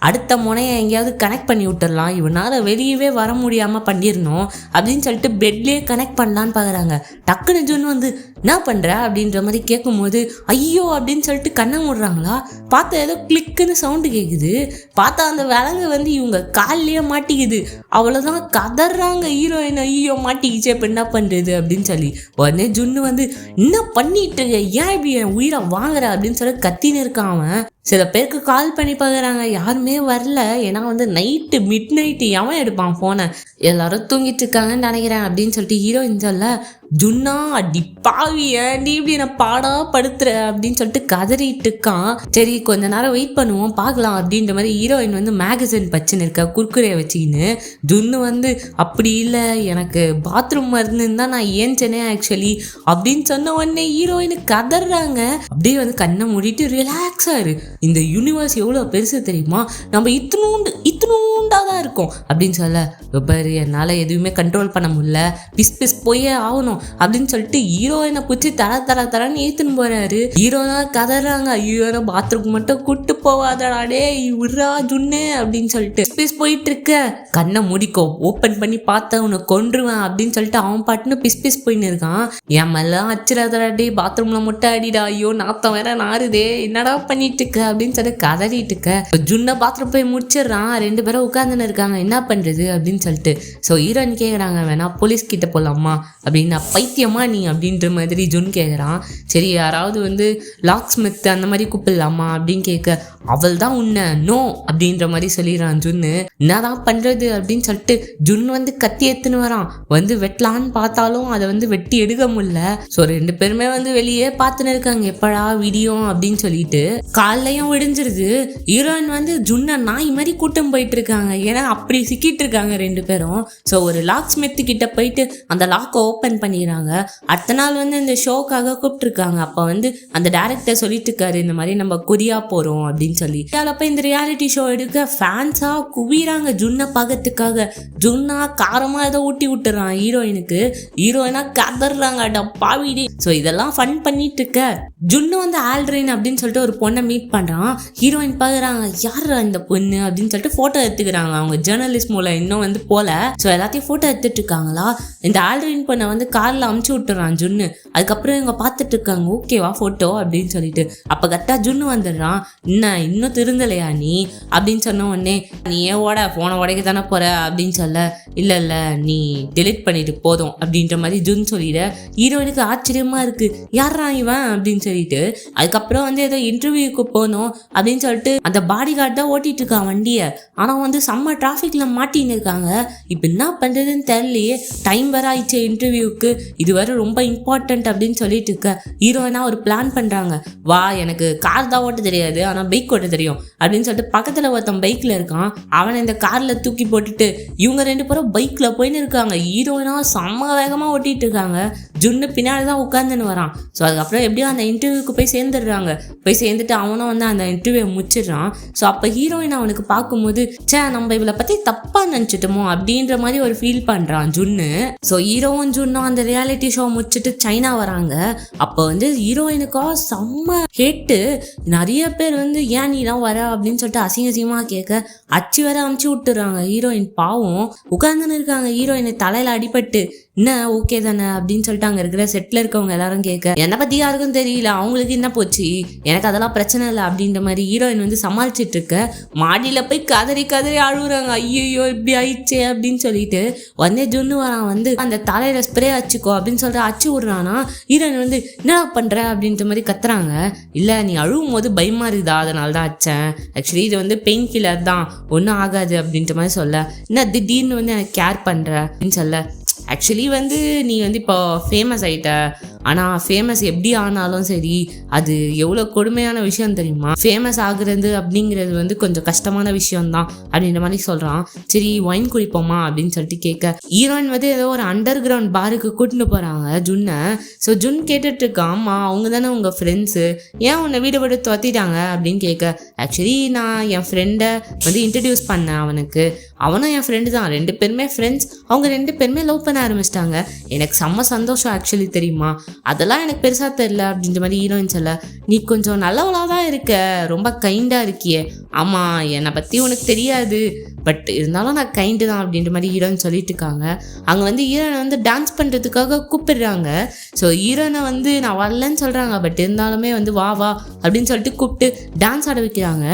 அடுத்த முனையை எங்கேயாவது கனெக்ட் பண்ணி விட்டுடலாம், இவனால வெளியவே வர முடியாம பண்ணிடணும் அப்படின்னு சொல்லிட்டு பெட்லயே கனெக்ட் பண்ணலான்னு பாக்குறாங்க. டக்குன்னு ஜுன்னு வந்து என்ன பண்ற அப்படின்ற மாதிரி கேட்கும் போது ஐயோ அப்படின்னு சொல்லிட்டு கண்ணை மூடுறாங்களா, பார்த்தா ஏதோ கிளிக்குன்னு சவுண்டு கேட்குது. பார்த்தா அந்த விலங்கு வந்து இவங்க காலிலேயே மாட்டிக்குது. அவ்வளோதான் கதறாங்க ஹீரோயின், ஐயோ மாட்டிக்கிச்சே இப்போ என்ன பண்றது அப்படின்னு சொல்லி. உடனே ஜுன்னு வந்து என்ன பண்ணிட்டு இருக்க, ஏன் இப்படி என் உயிரை வாங்குற அப்படின்னு சொல்லி கத்தின்னு இருக்கான் அவன். சில பேருக்கு கால் பண்ணி பார்க்குறாங்க, யாருமே வரல. ஏன்னா வந்து நைட்டு மிட் நைட்டு எவன் எடுப்பான் ஃபோனை, எல்லாரும் தூங்கிட்டு இருக்காங்கன்னு நினைக்கிறேன் அப்படின்னு சொல்லிட்டு ஹீரோயின் சொல்ல, ஜுன்னா அடி பாவி ஏன்டி இப்படி நான் பாடா படுத்துற அப்படின்னு சொல்லிட்டு கதறிட்டு இருக்கான். சரி கொஞ்ச நேரம் வெயிட் பண்ணுவோம் பார்க்கலாம் அப்படின்ற மாதிரி ஹீரோயின் வந்து மேகசின் பச்சுன்னு இருக்கா குர்குரே வச்சுக்கின்னு. ஜுன்னு வந்து அப்படி இல்லை எனக்கு பாத்ரூம் மருந்துன்னு தான் நான் ஏஞ்சனே ஆக்சுவலி அப்படின்னு சொன்ன உடனே ஹீரோயின் கதறாங்க. அப்படியே வந்து கண்ணை மூடிட்டு ரிலாக்ஸா இரு, இந்த யூனிவர்ஸ் எவ்வளோ பெருசு தெரியுமா, நம்ம இத்தினூண்டா தான் இருக்கும் அப்படின்னு சொல்ல, பாரு என்னால் எதுவுமே கண்ட்ரோல் பண்ண முடியல, பிஸ் போயே ஆகணும் அப்படின்னு சொல்லிட்டு ஹீரோயினை பிடிச்சி தரன்னு ஏத்துன்னு போறாரு. ஹீரோ தான் கதறாங்க, ஐயோ பாத்ரூம் மட்டும் கூட்டு போவாதடா டே விட்றா ஜுன்னே அப்படின்னு சொல்லிட்டு போயிட்டு இருக்க. கண்ணை முடிக்கோ, ஓப்பன் பண்ணி பார்த்தா உன்னை கொன்றுவேன் அப்படின்னு சொல்லிட்டு அவன் பாட்டுன்னு பிஸ் போயின்னு இருக்கான். என் மேலாம் அச்சிடாதடா டே, பாத்ரூம்ல மட்டும் அடிடா, ஐயோ நாத்தம் வேற நாறுதே, என்னடா பண்ணிட்டு இருக்க அப்படின்னு சொல்லி கதறிட்டு இருக்க. ஜுன்னை பாத்ரூம் போய் முடிச்சிடுறான். ரெண்டு பேரும் உட்காந்துன்னு இருக்காங்க, என்ன பண்றது அப்படின்னு சொல்லிட்டு. ஸோ ஹீரோயின் கேட்குறாங்க, வேணா போலீஸ் கிட்ட போகலாமா அப்படின்னு. பைத்தியமா நீ அப்படின்ற மாதிரி ஜுன் கேட்குறான். சரி யாராவது வந்து லாக் ஸ்மித் அந்த மாதிரி கூப்பிடலாமா அப்படின்னு கேட்க, அவள் தான் உன்னை நோ அப்படின்ற மாதிரி சொல்லிடுறான் ஜுன்னு. என்னதான் பண்றது அப்படின்னு சொல்லிட்டு ஜுன் வந்து கத்தி எடுத்துன்னு வரான். வந்து வெட்டலான்னு பார்த்தாலும் அதை வந்து வெட்டி எடுக்க முடியல. ஸோ ரெண்டு பேருமே வந்து வெளியே பார்த்துன்னு இருக்காங்க, எப்படா விடியும் அப்படின்னு சொல்லிட்டு. காலையும் விடிஞ்சிருது. ஹீரோயின் வந்து ஜுன்னை நாய் மாதிரி கூட்டம் போயிட்டு இருக்காங்க, ஏன்னா அப்படி சிக்கிட்டு இருக்காங்க ரெண்டு பேரும். ஸோ ஒரு லாக் ஸ்மித் கிட்ட போயிட்டு அந்த லாக்கை ஓப்பன் பண்ணி பண்ணிடுறாங்க. அடுத்த நாள் வந்து இந்த ஷோக்காக கூப்பிட்டுருக்காங்க. அப்போ வந்து அந்த டேரக்டர் சொல்லிட்டு இருக்காரு, இந்த மாதிரி நம்ம கொரியா போகிறோம் அப்படின்னு சொல்லி. அப்போ இந்த ரியாலிட்டி ஷோ எடுக்க ஃபேன்ஸாக குவிறாங்க ஜுன்னை பார்க்கறதுக்காக. ஜுன்னா காரமாக ஏதோ ஊட்டி விட்டுறான் ஹீரோயினுக்கு. ஹீரோயினா கதறாங்க, டப்பாவிடி. ஸோ இதெல்லாம் ஃபன் பண்ணிட்டு இருக்க ஜுன்னு வந்து ஆல்ட்ரின் அப்படின்னு சொல்லிட்டு ஒரு பொண்ணை மீட் பண்ணுறான். ஹீரோயின் பார்க்குறாங்க, யார் இந்த பொண்ணு அப்படின்னு சொல்லிட்டு ஃபோட்டோ எடுத்துக்கிறாங்க. அவங்க ஜேர்னலிஸ்ட் மூலம் இன்னும் வந்து போல. ஸோ எல்லாத்தையும் ஃபோட்டோ எடுத்துட்டு இருக்காங்களா. இந்த ஆல்ட்ரின் பொண்ணை வந்து காரில் அமுச்சு விட்டுறான் ஜுன்னு. அதுக்கப்புறம் இவங்க பார்த்துட்டு இருக்காங்க, ஓகேவா ஃபோட்டோ அப்படின்னு சொல்லிட்டு. அப்போ கரெக்டாக ஜுன்னு வந்துடுறான். இன்னும் திருந்தலையா நீ அப்படின்னு சொன்ன உடனே, நீ ஏன் ஃபோனை உடைக்க தானே போற அப்படின்னு சொல்ல, இல்லை நீ டெலிட் பண்ணிட்டு போதும் அப்படின்ற மாதிரி ஜுன் சொல்லிட. ஹீரோயினுக்கு ஆச்சரியமா இருக்கு, யாரா இவன் அப்படின்னு சொல்லிட்டு. அதுக்கப்புறம் வந்து ஏதோ இன்டர்வியூக்கு போகணும் அப்படின்னு சொல்லிட்டு அந்த பாடி கார்டு தான் ஓட்டிட்டு இருக்கான் வண்டியை. ஆனால் வந்து செம்ம டிராஃபிக்ல மாட்டின்னு இருக்காங்க. இப்போ என்ன பண்றதுன்னு தெரியலையே. டைம் வர ஆயிடுச்சு இன்டர்வியூக்கு, இது வரை ரொம்ப இம்பார்ட்டன்ட் அப்படின்னு சொல்லிட்டு இருக்க. ஹீரோயினா ஒரு பிளான் பண்றாங்க, வா எனக்கு கார் தான் ஓட்ட தெரியாது ஆனால் பைக் ஓட்ட தெரியும் அப்படின்னு சொல்லிட்டு பக்கத்தில் ஒருத்தன் பைக்ல இருக்கான். அவனை இந்த கார்ல தூக்கி போட்டுட்டு இவங்க 2 பேரும் பைக்ல போயின்னு இருக்காங்க. ஹீரோயினா செம்ம வேகமாக ஓட்டிட்டு இருக்காங்க. ஜுன்னு பின்னாடி தான் உட்காந்துன்னு வரான். ஸோ அதுக்கப்புறம் எப்படியும் அந்த இன்டர்வியூக்கு போய் சேர்ந்துடுறாங்க. போய் சேர்ந்துட்டு அவனும் வந்து அந்த இன்டர்வியூ முடிச்சிடுறான். ஸோ அப்போ ஹீரோயின் அவனுக்கு பார்க்கும்போது, நம்ம இவளை பற்றி தப்பாக நினச்சிட்டோமோ அப்படின்ற மாதிரி ஒரு ஃபீல் பண்ணுறான் ஜுன்னு. ஸோ ஹீரோவும் ஜுன்னும் அந்த ரியாலிட்டி ஷோ முடிச்சுட்டு சைனா வராங்க. அப்போ வந்து ஹீரோயினுக்கா செம்ம ஹேட்டு. நிறைய பேர் வந்து ஏன் நீலாம் வர அப்படின்னு சொல்லிட்டு அசிங்கமாக கேட்க அச்சு வர அமுச்சு விட்டுறாங்க. ஹீரோயின் பாவம் உட்காந்துன்னு இருக்காங்க. ஹீரோயினை தலையில் அடிபட்டு என்ன ஓகே தானே அப்படின்னு சொல்லிட்டு அங்கே இருக்கிற செட்டில் இருக்கவங்க எல்லாரும் கேட்க, என்னை பற்றி யாருக்கும் தெரியல, அவங்களுக்கு என்ன போச்சு, எனக்கு அதெல்லாம் பிரச்சனை இல்லை அப்படின்ற மாதிரி ஹீரோயின் வந்து சமாளிச்சுட்டு இருக்க. மாடியில் போய் கதறி அழுகுறாங்க, ஐயோ இப்படி ஆயிடுச்சே அப்படின்னு சொல்லிட்டு. உடனே ஜுன்னு வரான், வந்து அந்த தலையில ஸ்ப்ரே அச்சுக்கோ அப்படின்னு சொல்லிட்டு அச்சு விடுறானா. ஹீரோயின் வந்து என்ன பண்ணுற அப்படின்ற மாதிரி கத்துறாங்க. இல்லை நீ அழுவும் போது பயமா இருக்குதா, அதனால தான் அச்சேன், ஆக்சுவலி இது வந்து பெயின் கில்லர் தான், ஒன்றும் ஆகாது அப்படின்ற மாதிரி சொல்ல. என்ன திடீர்னு வந்து எனக்கு கேர் பண்ணுற அப்படின்னு சொல்ல, ஆக்சுவலி வந்து நீ வந்து இப்போ ஃபேமஸ் ஆகிட்ட, ஆனால் ஃபேமஸ் எப்படி ஆனாலும் சரி அது எவ்வளோ கொடுமையான விஷயம் தெரியுமா, ஃபேமஸ் ஆகுறது அப்படிங்கிறது வந்து கொஞ்சம் கஷ்டமான விஷயம்தான் அப்படின்ற மாதிரி சொல்கிறான். சரி ஒயின் குடிப்போமா அப்படின்னு சொல்லிட்டு கேட்க, ஹீரோயின் வந்து ஏதோ ஒரு அண்டர் கிரவுண்ட் பாருக்கு கூட்டின்னு போகிறாங்க ஜுன்னை. ஸோ ஜுன் கேட்டுட்ருக்கான், ஆமா அவங்க தானே உங்கள் ஃப்ரெண்ட்ஸு, ஏன் உன்னை வீடு விட்டு துரத்திட்டாங்க அப்படின்னு கேட்க, ஆக்சுவலி நான் என் ஃப்ரெண்டை வந்து இன்ட்ரடியூஸ் பண்ணேன் அவனுக்கு, அவனும் என் ஃப்ரெண்டு தான், 2 பேருமே ஃப்ரெண்ட்ஸ், அவங்க 2 பேருமே லவ் பண்ண ஆரம்பிச்சிட்டாங்க, எனக்கு செம்ம சந்தோஷம் ஆக்சுவலி தெரியுமா, அதெல்லாம் எனக்கு பெருசாக தெரியல அப்படின்ற மாதிரி ஹீரோயின் சொல்ல, நீ கொஞ்சம் நல்லவளாக தான் இருக்க, ரொம்ப கைண்டாக இருக்கியே, ஆமாம் என்னை பற்றி உனக்கு தெரியாது பட் இருந்தாலும் நான் கைண்டு தான் அப்படின்ற மாதிரி ஹீரோயின் சொல்லிட்டு இருக்காங்க. அங்கே வந்து ஹீரோயினை வந்து டான்ஸ் பண்ணுறதுக்காக கூப்பிடுறாங்க. ஸோ ஹீரோயினை வந்து நான் வரலன்னு சொல்கிறாங்க, பட் இருந்தாலுமே வந்து வா வா அப்படின்னு சொல்லிட்டு கூப்பிட்டு டான்ஸ் ஆட வைக்கிறாங்க.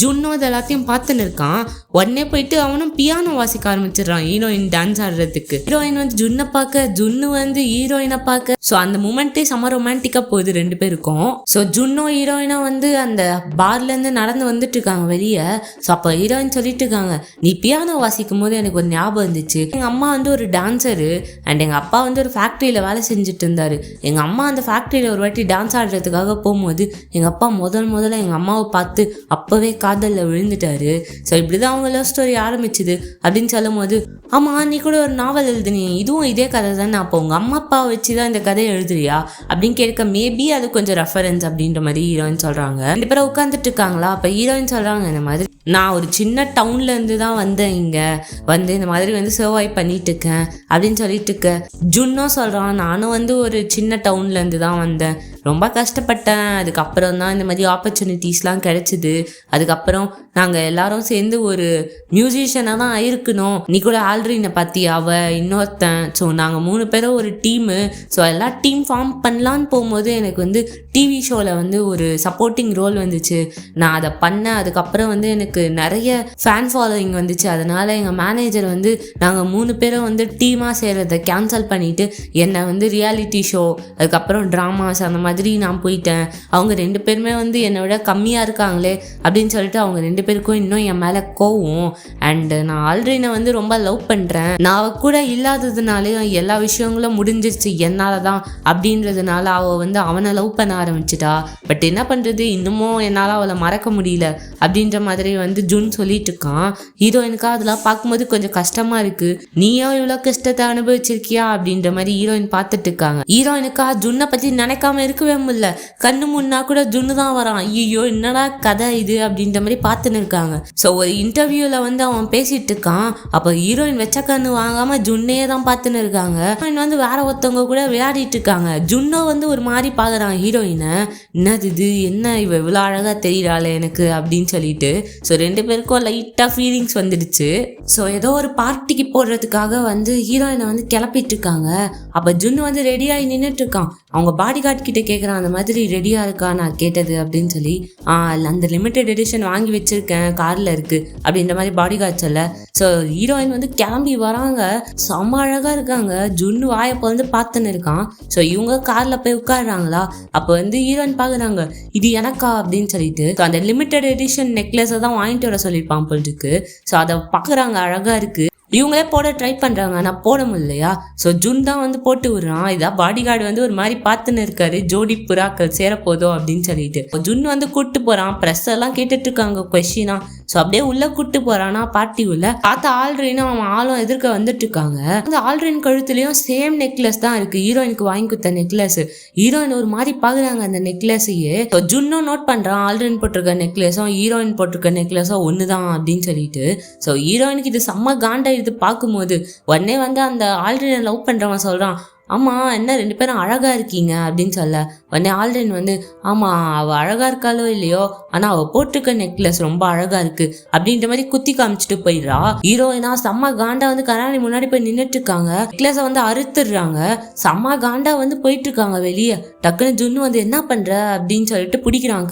ஜுன்னும் அது எல்லாத்தையும் பார்த்துன்னு இருக்கான். உடனே போயிட்டு அவனும் பியானோ வாசிக்க ஆரம்பிச்சிடுறான் ஹீரோயின் டான்ஸ் ஆடுறதுக்கு. ஹீரோயின் வந்து ஜுன்னை பார்க்க, ஜுன்னு வந்து ஹீரோயினை பார்க்க. ஸோ அந்த மூமெண்ட்டே செம்ம ரொமான்டிக்காக போகுது 2 பேருக்கும். ஸோ ஜுன்னும் ஹீரோயினும் வந்து அந்த பார்லேருந்து நடந்து வந்துட்டு இருக்காங்க வெளியே. ஸோ அப்போ ஹீரோயின் சொல்லிட்டு இருக்காங்க, நீ பியானோ வாசிக்கும் போது எனக்கு ஒரு ஞாபகம் இருந்துச்சு, எங்கள் அம்மா வந்து ஒரு டான்ஸரு அண்ட் எங்கள் அப்பா வந்து ஒரு ஃபேக்ட்ரியில் வேலை செஞ்சுட்டு இருந்தார். எங்கள் அம்மா அந்த ஃபேக்ட்ரியில் ஒரு வாட்டி டான்ஸ் ஆடுறதுக்காக போகும்போது எங்கள் அப்பா முதல்ல எங்கள் அம்மாவை பார்த்து அப்போவே காதலில் விழுந்துட்டாரு. ஸோ இப்படி தான் அவங்க லவ் ஸ்டோரி ஆரம்பிச்சுது அப்படின்னு சொல்லும் போது, ஆமாம் நீ கூட ஒரு நாவல் எழுதுனீ, இதுவும் இதே கதை தானே, அப்போ உங்கள் அம்மா அப்பாவை வச்சு தான் இந்த கதையை எழுதுறியா அப்படின்னு கேட்க, மேபி அது கொஞ்சம் ரெஃபரன்ஸ் அப்படின்ற மாதிரி ஹீரோயின் சொல்கிறாங்க. 2 பேரும் உட்காந்துட்டு இருக்காங்களா. அப்போ ஹீரோயின் சொல்கிறாங்க, இந்த மாதிரி நான் ஒரு சின்ன டவுன்லேருந்து தான் வந்தேன், இங்கே வந்து இந்த மாதிரி வந்து சர்வை பண்ணிட்டு இருக்கேன் அப்படின்னு சொல்லிட்டு இருக்க. ஜுன்னும் சொல்கிறான், நானும் வந்து ஒரு சின்ன டவுன்லேருந்து தான் வந்தேன், ரொம்ப கஷ்டப்பட்டேன், அதுக்கப்புறம் தான் இந்த மாதிரி ஆப்பர்ச்சுனிட்டிஸ்லாம் கிடைச்சிது, அதுக்கப்புறம் நாங்கள் எல்லாரும் சேர்ந்து ஒரு மியூசிஷியனாக தான் இருக்கணும், நீ கூட ஆல்ட்ரினை பற்றி அவ இன்னொருத்தன், ஸோ நாங்கள் 3 பேரும் ஒரு டீமு, ஸோ எல்லாம் டீம் ஃபார்ம் பண்ணலான்னு போகும்போது எனக்கு வந்து டிவி ஷோவில் வந்து ஒரு சப்போர்ட்டிங் ரோல் வந்துச்சு, நான் அதை பண்ணேன், அதுக்கப்புறம் வந்து எனக்கு நிறைய ஃபேன் ஃபாலோயிங் வந்துச்சு, அதனால் எங்கள் மேனேஜர் வந்து நாங்கள் 3 பேரும் வந்து டீமாக சேர்றதை கேன்சல் பண்ணிவிட்டு என்னை வந்து ரியாலிட்டி ஷோ அதுக்கப்புறம் ட்ராமாஸ் அந்த மாதிரி மாதிரி நான் போயிட்டேன், அவங்க 2 பேருமே வந்து என்னை விட கம்மியாக இருக்காங்களே அப்படின்னு சொல்லிட்டு அவங்க 2 பேருக்கும் இன்னும் என் மேலே கோவம். அண்டு நான் ஆல்ரெடி வந்து ரொம்ப லவ் பண்ணுறேன், நான் அவ கூட இல்லாததுனாலே எல்லா விஷயங்களும் முடிஞ்சிருச்சு என்னால் தான் அப்படின்றதுனால அவள் வந்து அவனை லவ் பண்ண ஆரம்பிச்சிட்டா. பட் என்ன பண்ணுறது, இன்னமும் என்னால் அவளை மறக்க முடியல அப்படின்ற மாதிரி வந்து ஜுன் சொல்லிட்டு இருக்கான். ஹீரோயினுக்கா அதெல்லாம் பார்க்கும்போது கொஞ்சம் கஷ்டமா இருக்கு, நீயும் இவ்வளோ கஷ்டத்தை அனுபவிச்சிருக்கியா அப்படின்ற மாதிரி ஹீரோயின் பார்த்துட்டு இருக்காங்க. ஹீரோயினுக்கா ஜுன்னை பற்றி நினைக்காம இருக்கவே முடியல, கண்ணு முன்னா கூட ஜுன்னு தான் வரான், ஐயோ என்னடா கதை இது அப்படின்ற மாதிரி பார்த்துன்னு இருக்காங்க. ஸோ ஒரு இன்டர்வியூவில் வந்து அவன் பேசிட்டு இருக்கான். அப்போ ஹீரோயின் வச்ச கண்ணு வாங்காம ஜுன்னையே தான் பார்த்துன்னு இருக்காங்க. ஹீரோயின் வந்து வேற ஒருத்தவங்க கூட விளையாடிட்டு இருக்காங்க. ஜுன்னோ வந்து ஒரு மாதிரி பார்க்குறான் ஹீரோயினை, என்னது இது, என்ன இவ இவ்வளோ அழகாக தெரியறாளே எனக்கு அப்படின்னு சொல்லிட்டு. ஸோ 2 பேருக்கும் லைட்டாக ஃபீலிங்ஸ் வந்துடுச்சு. ஸோ ஏதோ ஒரு பார்ட்டிக்கு போடுறதுக்காக வந்து ஹீரோயினை வந்து கிளப்பிட்டு இருக்காங்க. அப்போ ஜுன்னு வந்து ரெடியாகி நின்றுட்டு இருக்கான். அவங்க பாடி கார்ட் கிட்ட கேட்குறான், அந்த மாதிரி ரெடியாக இருக்கா நான் கேட்டது அப்படின்னு சொல்லி. அந்த லிமிடெட் எடிஷன் வாங்கி வச்சிருக்கேன், காரில் இருக்கு அப்படின்ற மாதிரி பாடி கார்ட் சொல்ல. ஸோ ஹீரோயின் வந்து கிளம்பி வராங்க, செம்ம அழகாக இருக்காங்க. ஜுன்னு வாயப்போ வந்து பார்த்துன்னு இருக்கான். ஸோ இவங்க காரில் போய் உட்காடுறாங்களா, அப்போ வந்து ஹீரோயின் பார்க்குறாங்க, இது எனக்கா அப்படின்னு சொல்லிட்டு. ஸோ அந்த லிமிடெட் எடிஷன் நெக்லஸை தான் வாங்கிட்டு வர சொல்லியிருப்பான் போலிருக்கு. ஸோ அதை பார்க்குறாங்க, அழகாக இருக்குது. இவங்களே போட ட்ரை பண்ணுறாங்க, ஆனால் போட முடியலையா. ஸோ ஜுன் தான் வந்து போட்டு விடுறான். இதான் பாடி கார்டு வந்து ஒரு மாதிரி பார்த்துன்னு இருக்காரு, ஜோடி புறாக்கள் சேரப்போதோ அப்படின்னு சொல்லிட்டு. ஜுன் வந்து கூப்பிட்டு போகிறான், ப்ரெஸ் எல்லாம் கேட்டுட்டு இருக்காங்க கொஸ்டினா. ஸோ அப்படியே உள்ளே கூப்பிட்டு போகிறானா பார்ட்டி உள்ள. பார்த்து ஆல்ரெடினா அவன் ஆளும் எதிர்க்க வந்துட்டு இருக்காங்க. அந்த ஆல்ரெடி கழுத்துலையும் சேம் நெக்லஸ் தான் இருக்குது, ஹீரோயினுக்கு வாங்கி கொடுத்த நெக்லஸ். ஹீரோயின் ஒரு மாதிரி பார்க்குறாங்க அந்த நெக்லஸையே. ஸோ ஜுன்னும் நோட் பண்ணுறான், ஆல்ரெடி போட்டிருக்க நெக்லஸும் ஹீரோயின் போட்டிருக்க நெக்லஸும் ஒன்று தான் அப்படின்னு சொல்லிட்டு. ஸோ ஹீரோயினுக்கு இது செம்ம காண்டா இது பார்க்கும்போது. உடனே வந்து அந்த ஆல்ரெடி லவ் பண்ணுறவன் சொல்கிறான், ஆமாம் என்ன 2 பேரும் அழகாக இருக்கீங்க அப்படின்னு சொல்ல. உடனே ஆல்ரெடி வந்து, ஆமாம் அவள் அழகாக இருக்காளோ இல்லையோ, ஆனால் அவள் போட்டிருக்க நெக்லஸ் ரொம்ப அழகாக இருக்குது அப்படின்ற மாதிரி குத்தி காமிச்சிட்டு போயிடுறா. ஹீரோயினா செம்ம காண்டா வந்து கண்ணாடி முன்னாடி போய் நின்றுட்டு இருக்காங்க. நெக்லஸை வந்து அறுத்துடுறாங்க. செம்ம காண்டா வந்து போயிட்டு இருக்காங்க வெளியே. டக்குன்னு ஜுன்னு வந்து என்ன பண்ணுற அப்படின்னு சொல்லிட்டு பிடிக்கிறான்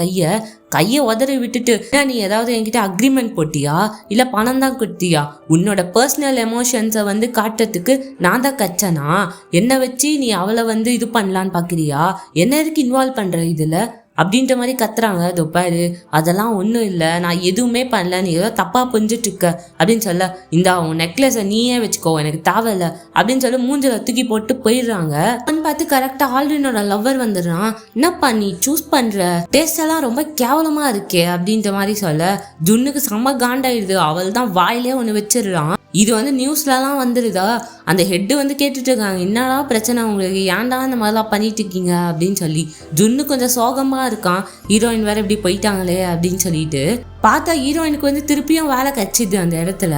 கையை உதறி விட்டுட்டு, நீ ஏதாவது என்கிட்ட அக்ரிமெண்ட் போட்டியா இல்லை பணம் தான் கொடுத்தியா, உன்னோட பர்சனல் எமோஷன்ஸை வந்து காட்டுறதுக்கு நான் தான் கச்சனா, என்னை வச்சு நீ அவளை வந்து இது பண்ணலான்னு பார்க்குறியா, என்ன எதுக்கு இன்வால்வ் பண்ணுற இதில் அப்படின்ற மாதிரி கத்துறாங்க. தொப்பாரு அதெல்லாம் ஒன்றும் இல்லை, நான் எதுவுமே பண்ணல, நீ ஏதோ தப்பாக புரிஞ்சிட்டு இருக்க அப்படின்னு சொல்ல. இந்த உன் நெக்லஸை நீயே வச்சுக்கோ, எனக்கு தேவையில்லை அப்படின்னு சொல்லி மூஞ்சில தூக்கி போட்டு போயிடுறாங்க. பார்த்து கரெக்டாக ஆல்ரெடினோட லவ்வர் வந்துடுறான். என்னப்பா நீ சூஸ் பண்ணுற டேஸ்ட் எல்லாம் ரொம்ப கேவலமாக இருக்கே அப்படின்ற மாதிரி சொல்ல. ஜுன்னுக்கு செம்ம காண்டாயிடுது, அவள் தான் வாயிலே ஒன்று வச்சிடுறான். இது வந்து நியூஸ்லலாம் வந்துடுதா. அந்த ஹெட்டு வந்து கேட்டுட்டு இருக்காங்க, என்னடா பிரச்சனை உங்களுக்கு, ஏன்டா இந்த மாதிரிலாம் பண்ணிட்டு இருக்கீங்க அப்படின்னு சொல்லி. ஜுன்னு கொஞ்சம் சோகமாக இருக்கான், ஹீரோயின் வேற இப்படி போயிட்டாங்களே அப்படின்னு சொல்லிட்டு. பார்த்தா ஹீரோயினுக்கு வந்து திருப்பியும் வேலை கச்சிது அந்த இடத்துல.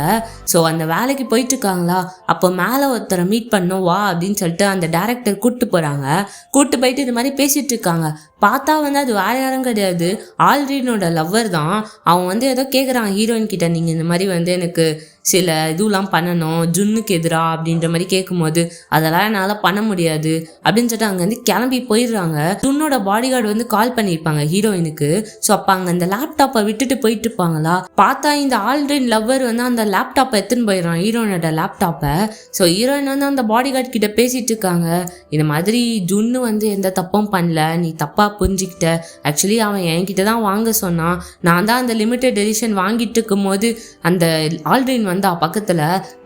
ஸோ அந்த வேலைக்கு போயிட்டு இருக்காங்களா, அப்போ மேலே ஒருத்தரை மீட் பண்ணோம் வா அப்படின்னு சொல்லிட்டு அந்த டேரக்டர் கூப்பிட்டு போகிறாங்க. கூப்பிட்டு போயிட்டு இது மாதிரி பேசிட்டு இருக்காங்க. பார்த்தா வந்து அது வேற யாரும் கிடையாது, ஆல்ரெடினோட லவ்வர் தான். அவன் வந்து ஏதோ கேட்குறான் ஹீரோயின் கிட்ட, நீங்கள் இந்த மாதிரி வந்து எனக்கு சில இதுலாம் பண்ணணும் ஜுன்னுக்கு எதிரா அப்படின்ற மாதிரி கேட்கும்போது, அதெல்லாம் என்னால் பண்ண முடியாது அப்படின்னு சொல்லிட்டு அங்கே வந்து கிளம்பி போயிடுறாங்க. ஜுன்னோட பாடி கார்டு வந்து கால் பண்ணியிருப்பாங்க ஹீரோயினுக்கு. ஸோ அப்போ அங்கே அந்த லேப்டாப்பை விட்டுட்டு போயிட்டு இருப்பாங்களா. பார்த்தா இந்த ஆல்ரெடி லவ்வர் வந்து அந்த லேப்டாப்பை எடுத்துன்னு போயிடுறான், ஹீரோயினோட லேப்டாப்பை. ஸோ ஹீரோயின் வந்து அந்த பாடி கார்டு கிட்ட பேசிட்டு இருக்காங்க, இந்த மாதிரி ஜுன்னு வந்து எந்த தப்பும் பண்ணல, நீ தப்பா புரிஞ்சுக்கிட்ட, ஆக்சுவலி அவன் என்கிட்ட தான் வாங்க சொன்னான், நான் தான் அந்த லிமிடெட் எடிஷன் வாங்கிட்டு இருக்கும் போது அந்த ஆல்ரெடி வந்தா பக்கத்தில்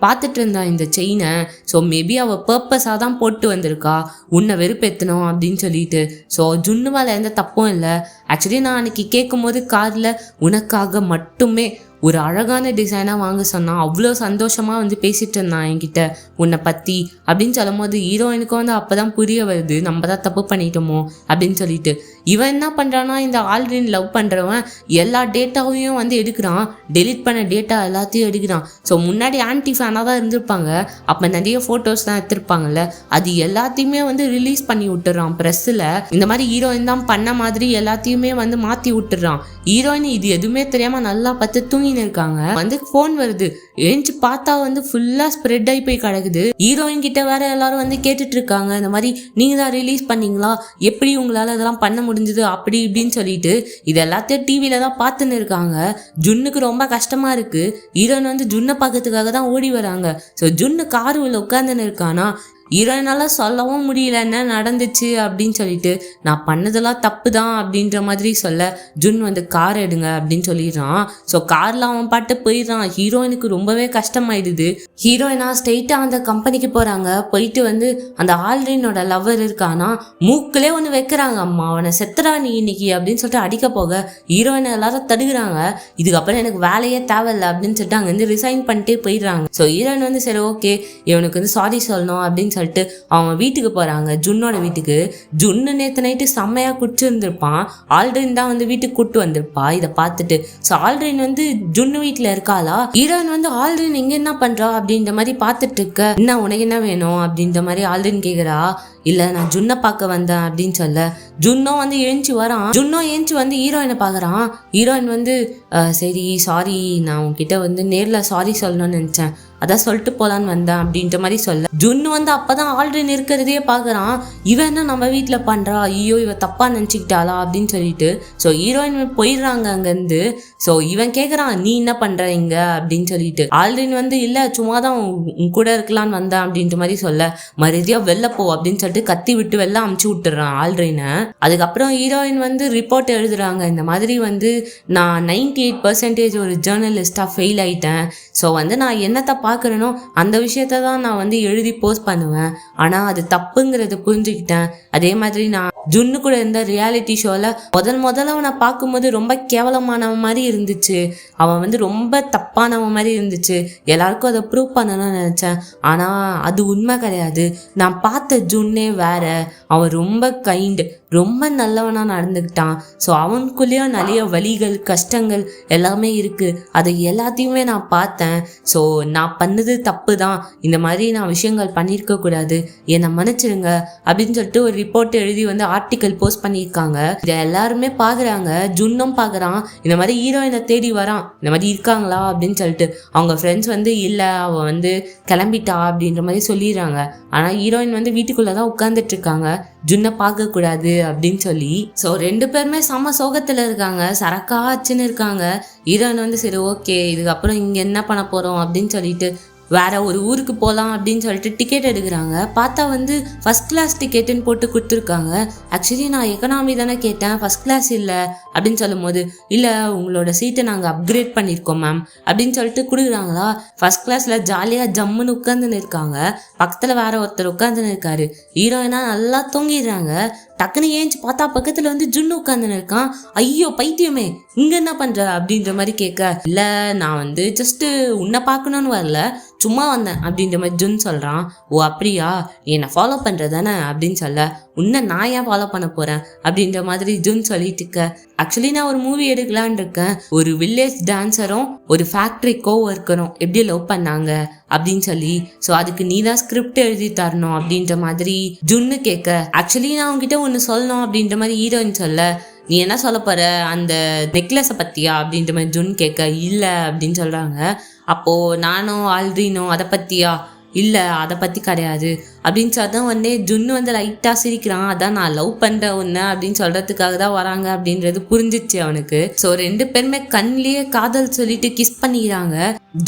பார்த்துட்டு இருந்தா இந்த செயினை. ஸோ மேபி அவள் பர்பஸாக தான் போட்டு வந்திருக்கா உன்னை வெறுப்பேற்றணும் அப்படின்னு சொல்லிட்டு. ஸோ ஜுன்னு மேலே எந்த தப்பும் இல்லை. ஆக்சுவலி நான் அன்னைக்கு கேட்கும் போது காரில் உனக்காக மட்டுமே ஒரு அழகான டிசைனாக வாங்க சொன்னான், அவ்வளோ சந்தோஷமாக வந்து பேசிகிட்டு இருந்தான் என்கிட்ட உன்னை பற்றி அப்படின்னு சொல்லும் போது ஹீரோயினுக்கும் வந்து அப்போ தான் புரிய வருது, நம்ம தான் தப்பு பண்ணிட்டோமோ அப்படின்னு சொல்லிட்டு. இவன் என்ன பண்ணுறான்னா, இந்த ஆல்ரெடி லவ் பண்ணுறவன் எல்லா டேட்டாவையும் வந்து எடுக்கிறான், டெலிட் பண்ண டேட்டா எல்லாத்தையும் எடுக்கிறான். ஸோ முன்னாடி ஆன்டி ஃபேனாக தான் இருந்திருப்பாங்க, அப்போ நிறைய ஃபோட்டோஸ் தான் எடுத்திருப்பாங்கல்ல, அது எல்லாத்தையுமே வந்து ரிலீஸ் பண்ணி விட்டுறான் ப்ரெஸ்ஸில். இந்த மாதிரி ஹீரோயின் தான் பண்ண மாதிரி எல்லாத்தையுமே வந்து மாற்றி விட்டுறான். ஹீரோயின் இது எதுவுமே தெரியாமல் நல்லா பார்த்து தூங்கின்னு இருக்காங்க. வந்து ஃபோன் வருது, எழுந்து பார்த்தா வந்து ஃபுல்லாக ஸ்ப்ரெட் ஆகி போய் கிடக்குது. ஹீரோயின் கிட்ட வேற எல்லாரும் வந்து கேட்டுட்டு இருக்காங்க, இந்த மாதிரி நீங்கள் தான் ரிலீஸ் பண்ணீங்களா, எப்படி உங்களால் இதெல்லாம் பண்ண முடிஞ்சது அப்படி இப்படின்னு சொல்லிட்டு. இது எல்லாத்தையும் டிவியில தான் பார்த்துன்னு இருக்காங்க. ஜுன்னுக்கு ரொம்ப கஷ்டமா இருக்கு. ஹீரோயின் வந்து ஜுன்னை பார்க்கறதுக்காக தான் ஓடி வராங்க. ஸோ ஜுன்னு கார் உள்ள உட்காந்துன்னு இருக்கானா, ஹீரோயினால சொல்லவும் முடியல என்ன நடந்துச்சு அப்படின்னு சொல்லிட்டு. நான் பண்ணதெல்லாம் தப்பு தான் அப்படின்ற மாதிரி சொல்ல ஜுன் வந்து கார் எடுங்க அப்படின்னு சொல்லிடுறான். ஸோ காரில் அவன் பாட்டு போயிடுறான். ஹீரோயினுக்கு ரொம்பவே கஷ்டமாயிடுது. ஹீரோயினா ஸ்ட்ரெயிட்டாக அந்த கம்பெனிக்கு போகிறாங்க. போயிட்டு வந்து அந்த ஆல்ரினோட லவ்வர் இருக்கானா மூக்கிலே ஒன்று வைக்கிறாங்க. அம்மா அவனை செத்துறா நீ இன்னைக்கு அப்படின்னு சொல்லிட்டு அடிக்க போக ஹீரோயினை எல்லாரும் தடுக்கிறாங்க. இதுக்கப்புறம் எனக்கு வேலையே தேவையில்லை அப்படின்னு சொல்லிட்டு அங்கேருந்து ரிசைன் பண்ணிட்டே போயிடுறாங்க. ஸோ ஹீரோயின் வந்து சரி ஓகே இவனுக்கு வந்து சாரி சொல்லணும் அப்படின்னு சொல்லிட்டு அவங்க வீட்டுக்கு போகிறாங்க, ஜுன்னோட வீட்டுக்கு. ஜுன்னு நேற்று நைட்டு செம்மையாக குடிச்சிருந்துருப்பான். ஆல்ரின் தான் வந்து வீட்டுக்கு கூட்டு வந்திருப்பா. இதை பார்த்துட்டு ஸோ ஆல்ரின் வந்து ஜுன்னு வீட்டில் இருக்காளா. ஹீரோயின் வந்து ஆல்ரின் இங்கே என்ன பண்ணுறா அப்படின்ற மாதிரி பார்த்துட்டு இருக்க. என்ன உனக்கு என்ன வேணும் அப்படின்ற மாதிரி ஆல்ரின் கேட்குறா. இல்லை நான் ஜுன்னை பார்க்க வந்தேன் அப்படின்னு சொல்ல ஜுன்னும் வந்து எழுந்துச்சு வரான். ஜுன்னும் எழுந்துச்சு வந்து ஹீரோயினை பார்க்குறான். ஹீரோயின் வந்து சரி சாரி நான் உன்கிட்ட வந்து நேரில் சாரி சொல்லணும்னு நினச்சேன், அதான் சொல்லிட்டு போகலான்னு வந்தேன் அப்படின்ற மாதிரி சொல்ல ஜுன்னு வந்து அப்போதான் ஆல்ரெடி இருக்கிறதையே பார்க்குறான். இவன் என்ன நம்ம வீட்டில் பண்ணுறா, ஐயோ இவன் தப்பாக நினச்சிக்கிட்டாளா அப்படின்னு சொல்லிட்டு. ஸோ ஹீரோயின் போயிடுறாங்க அங்கேருந்து. ஸோ இவன் கேட்குறான் நீ என்ன பண்ணுற இங்கே அப்படின்னு சொல்லிட்டு. ஆல்ரெடி வந்து இல்லை சும்மா தான் உன் கூட இருக்கலான்னு வந்தேன் அப்படின்ற மாதிரி சொல்ல மரியாதையாக வெளில போ அப்படின்னு சொல்லிட்டு கத்தி விட்டு வெளில அமுச்சு விட்டுறான் ஆல்ரெடினை. அதுக்கப்புறம் ஹீரோயின் வந்து ரிப்போர்ட் எழுதுறாங்க. இந்த மாதிரி வந்து நான் 98% ஒரு ஜேர்னலிஸ்டாக ஃபெயில் ஆயிட்டேன். ஸோ வந்து நான் என்னத்தை பார்க்குறேனோ அந்த விஷயத்த தான் நான் வந்து எழுதி போஸ்ட் பண்ணுவேன். ஆனால் அது தப்புங்கிறத புரிஞ்சுக்கிட்டேன். அதே மாதிரி நான் ஜுன்னு கூட இருந்த ரியாலிட்டி ஷோவில் முதல்ல அவனை பார்க்கும்போது ரொம்ப கேவலமானவன் மாதிரி இருந்துச்சு. அவன் வந்து ரொம்ப தப்பானவன் மாதிரி இருந்துச்சு. எல்லாருக்கும் அதை ப்ரூவ் பண்ணணும்னு நினச்சேன். ஆனால் அது உண்மை கிடையாது. நான் பார்த்த ஜுன்னே வேற. அவன் ரொம்ப கைண்டு, ரொம்ப நல்லவனாக நடந்துக்கிட்டான். ஸோ அவனுக்குள்ளேயும் நிறைய வலிகள் கஷ்டங்கள் எல்லாமே இருக்குது. அதை எல்லாத்தையுமே நான் பார்த்தேன். ஸோ நான் பண்ணது தப்பு தான், இந்த மாதிரி நான் விஷயங்கள் பண்ணியிருக்கக்கூடாது, என்னை மன்னிச்சிடுங்க அப்படின்னு சொல்லிட்டு ஒரு ரிப்போர்ட் எழுதி வந்து ஆர்டிக்கல் போஸ்ட் பண்ணியிருக்காங்க. இதை எல்லாருமே பார்க்குறாங்க. ஜுன்னும் பார்க்குறான். இந்த மாதிரி ஹீரோயினை தேடி வரான், இந்த மாதிரி இருக்காங்களா அப்படின்னு சொல்லிட்டு. அவங்க ஃப்ரெண்ட்ஸ் வந்து இல்லை அவள் வந்து கிளம்பிட்டா அப்படின்ற மாதிரி சொல்லிடுறாங்க. ஆனால் ஹீரோயின் வந்து வீட்டுக்குள்ளே தான் உட்காந்துட்டு இருக்காங்க, ஜுன்னை பார்க்கக்கூடாது அப்படின்னு சொல்லி. ஸோ ரெண்டு பேருமே செம்ம சோகத்தில் இருக்காங்க, சரக்காச்சுன்னு இருக்காங்க. ஹீரோயின் வந்து சரி ஓகே இதுக்கப்புறம் இங்கே என்ன பண்ண போகிறோம் அப்படின்னு சொல்லிட்டு வேற ஒரு ஊருக்கு போகலாம் அப்படின்னு சொல்லிட்டு டிக்கெட் எடுக்கிறாங்க. பார்த்தா வந்து ஃபர்ஸ்ட் கிளாஸ் டிக்கெட்டுன்னு போட்டு கொடுத்துருக்காங்க. ஆக்சுவலி நான் எக்கனாமி தானே கேட்டேன், ஃபர்ஸ்ட் கிளாஸ் இல்லை அப்படின்னு சொல்லும் போது இல்லை உங்களோட சீட்டை நாங்கள் அப்கிரேட் பண்ணியிருக்கோம் மேம் அப்படின்னு சொல்லிட்டு கொடுக்குறாங்களா. ஃபர்ஸ்ட் கிளாஸில் ஜாலியாக ஜம்முன்னு உட்காந்துன்னு இருக்காங்க. பக்கத்தில் வேற ஒருத்தர் உட்காந்துன்னு இருக்காரு. ஹீரோயினா நல்லா தூங்கிடுறாங்க. டக்குன்னு ஏஞ்சி பார்த்தா பக்கத்தில் வந்து ஜுன்னு உட்காந்துன்னு இருக்கான். ஐயோ பைத்தியமே இங்கே என்ன பண்ணுற அப்படின்ற மாதிரி கேட்க இல்லை நான் வந்து ஜஸ்ட்டு உன்னை பார்க்கணுன்னு வரல, சும்மா வந்தேன் அப்படின்ற மாதிரி ஜுன் சொல்கிறான். ஓ அப்படியா என்னை ஃபாலோ பண்ணுற தானே அப்படின்னு சொல்ல உன்னை நான் ஏன் ஃபாலோ பண்ண போகிறேன் அப்படின்ற மாதிரி ஜுன் சொல்லிட்டு இருக்க. ஆக்சுவலி நான் ஒரு மூவி எடுக்கலான் இருக்கேன். ஒரு வில்லேஜ் டான்ஸரும் ஒரு ஃபேக்ட்ரி கோவொர்க்கரும் எப்படி லவ் பண்ணாங்க அப்படின்னு சொல்லி. ஸோ அதுக்கு நீ தான் ஸ்கிரிப்ட் எழுதி தரணும் அப்படின்ற மாதிரி ஜுன்னு கேட்க. ஆக்சுவலி நான் உங்ககிட்ட ஒன்று சொல்லணும் அப்படின்ற மாதிரி ஹீரோயின் சொல்ல நீ என்ன சொல்ல போற அந்த நெக்லஸை பத்தியா அப்படின்ற மாதிரி ஜுன் கேட்க இல்லை அப்படின்னு சொல்றாங்க. அப்போ நானும் ஆல்ரினோ அதை பத்தியா, இல்லை அதை பற்றி கிடையாது அப்படின்னு சொல்லதான் உடனே ஜுன்னு வந்து லைட்டாக சிரிக்கிறான். அதான் நான் லவ் பண்ணுறேன் ஒன்று அப்படின்னு சொல்கிறதுக்காக தான் வராங்க அப்படின்றது புரிஞ்சிச்சு அவனுக்கு. ஸோ ரெண்டு பேருமே கண்ணிலேயே காதல் சொல்லிட்டு கிஸ் பண்ணிக்கிறாங்க.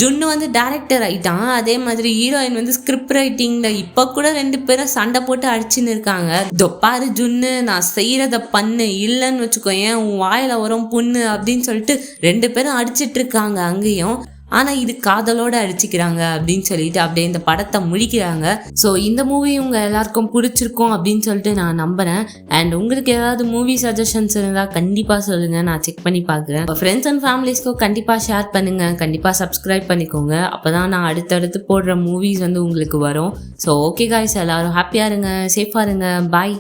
ஜுன்னு வந்து டேரக்டர் ஆகிட்டான். அதே மாதிரி ஹீரோயின் வந்து ஸ்கிரிப்ட் ரைட்டிங்கில் இப்போ கூட ரெண்டு பேரும் சண்டை போட்டு அடிச்சுன்னு இருக்காங்க. தொப்பாரு ஜுன்னு நான் செய்கிறத பண்ணு, இல்லைன்னு வச்சுக்கோ ஏன் உன் வாயில் வரும் புண்ணு அப்படின்னு சொல்லிட்டு ரெண்டு பேரும் அடிச்சிட்டு இருக்காங்க அங்கேயும். ஆனால் இது காதலோடு அடிச்சுக்கிறாங்க அப்படின்னு சொல்லிட்டு அப்படியே இந்த படத்தை முடிக்கிறாங்க. ஸோ இந்த மூவி உங்கள் எல்லாருக்கும் பிடிச்சிருக்கும் அப்படின்னு சொல்லிட்டு நான் நம்புகிறேன். அண்ட் உங்களுக்கு ஏதாவது மூவி சஜஷன்ஸ் இருந்தால் கண்டிப்பாக சொல்லுங்கள், நான் செக் பண்ணி பார்க்குறேன். ஃப்ரெண்ட்ஸ் அண்ட் ஃபேமிலிஸ்க்கும் கண்டிப்பாக ஷேர் பண்ணுங்கள், கண்டிப்பாக சப்ஸ்கிரைப் பண்ணிக்கோங்க. அப்போ தான் நான் அடுத்தடுத்து போடுற மூவிஸ் வந்து உங்களுக்கு வரும். ஸோ ஓகே காய்ஸ், எல்லோரும் ஹாப்பியாக இருங்க, சேஃபாக இருங்க, பாய்.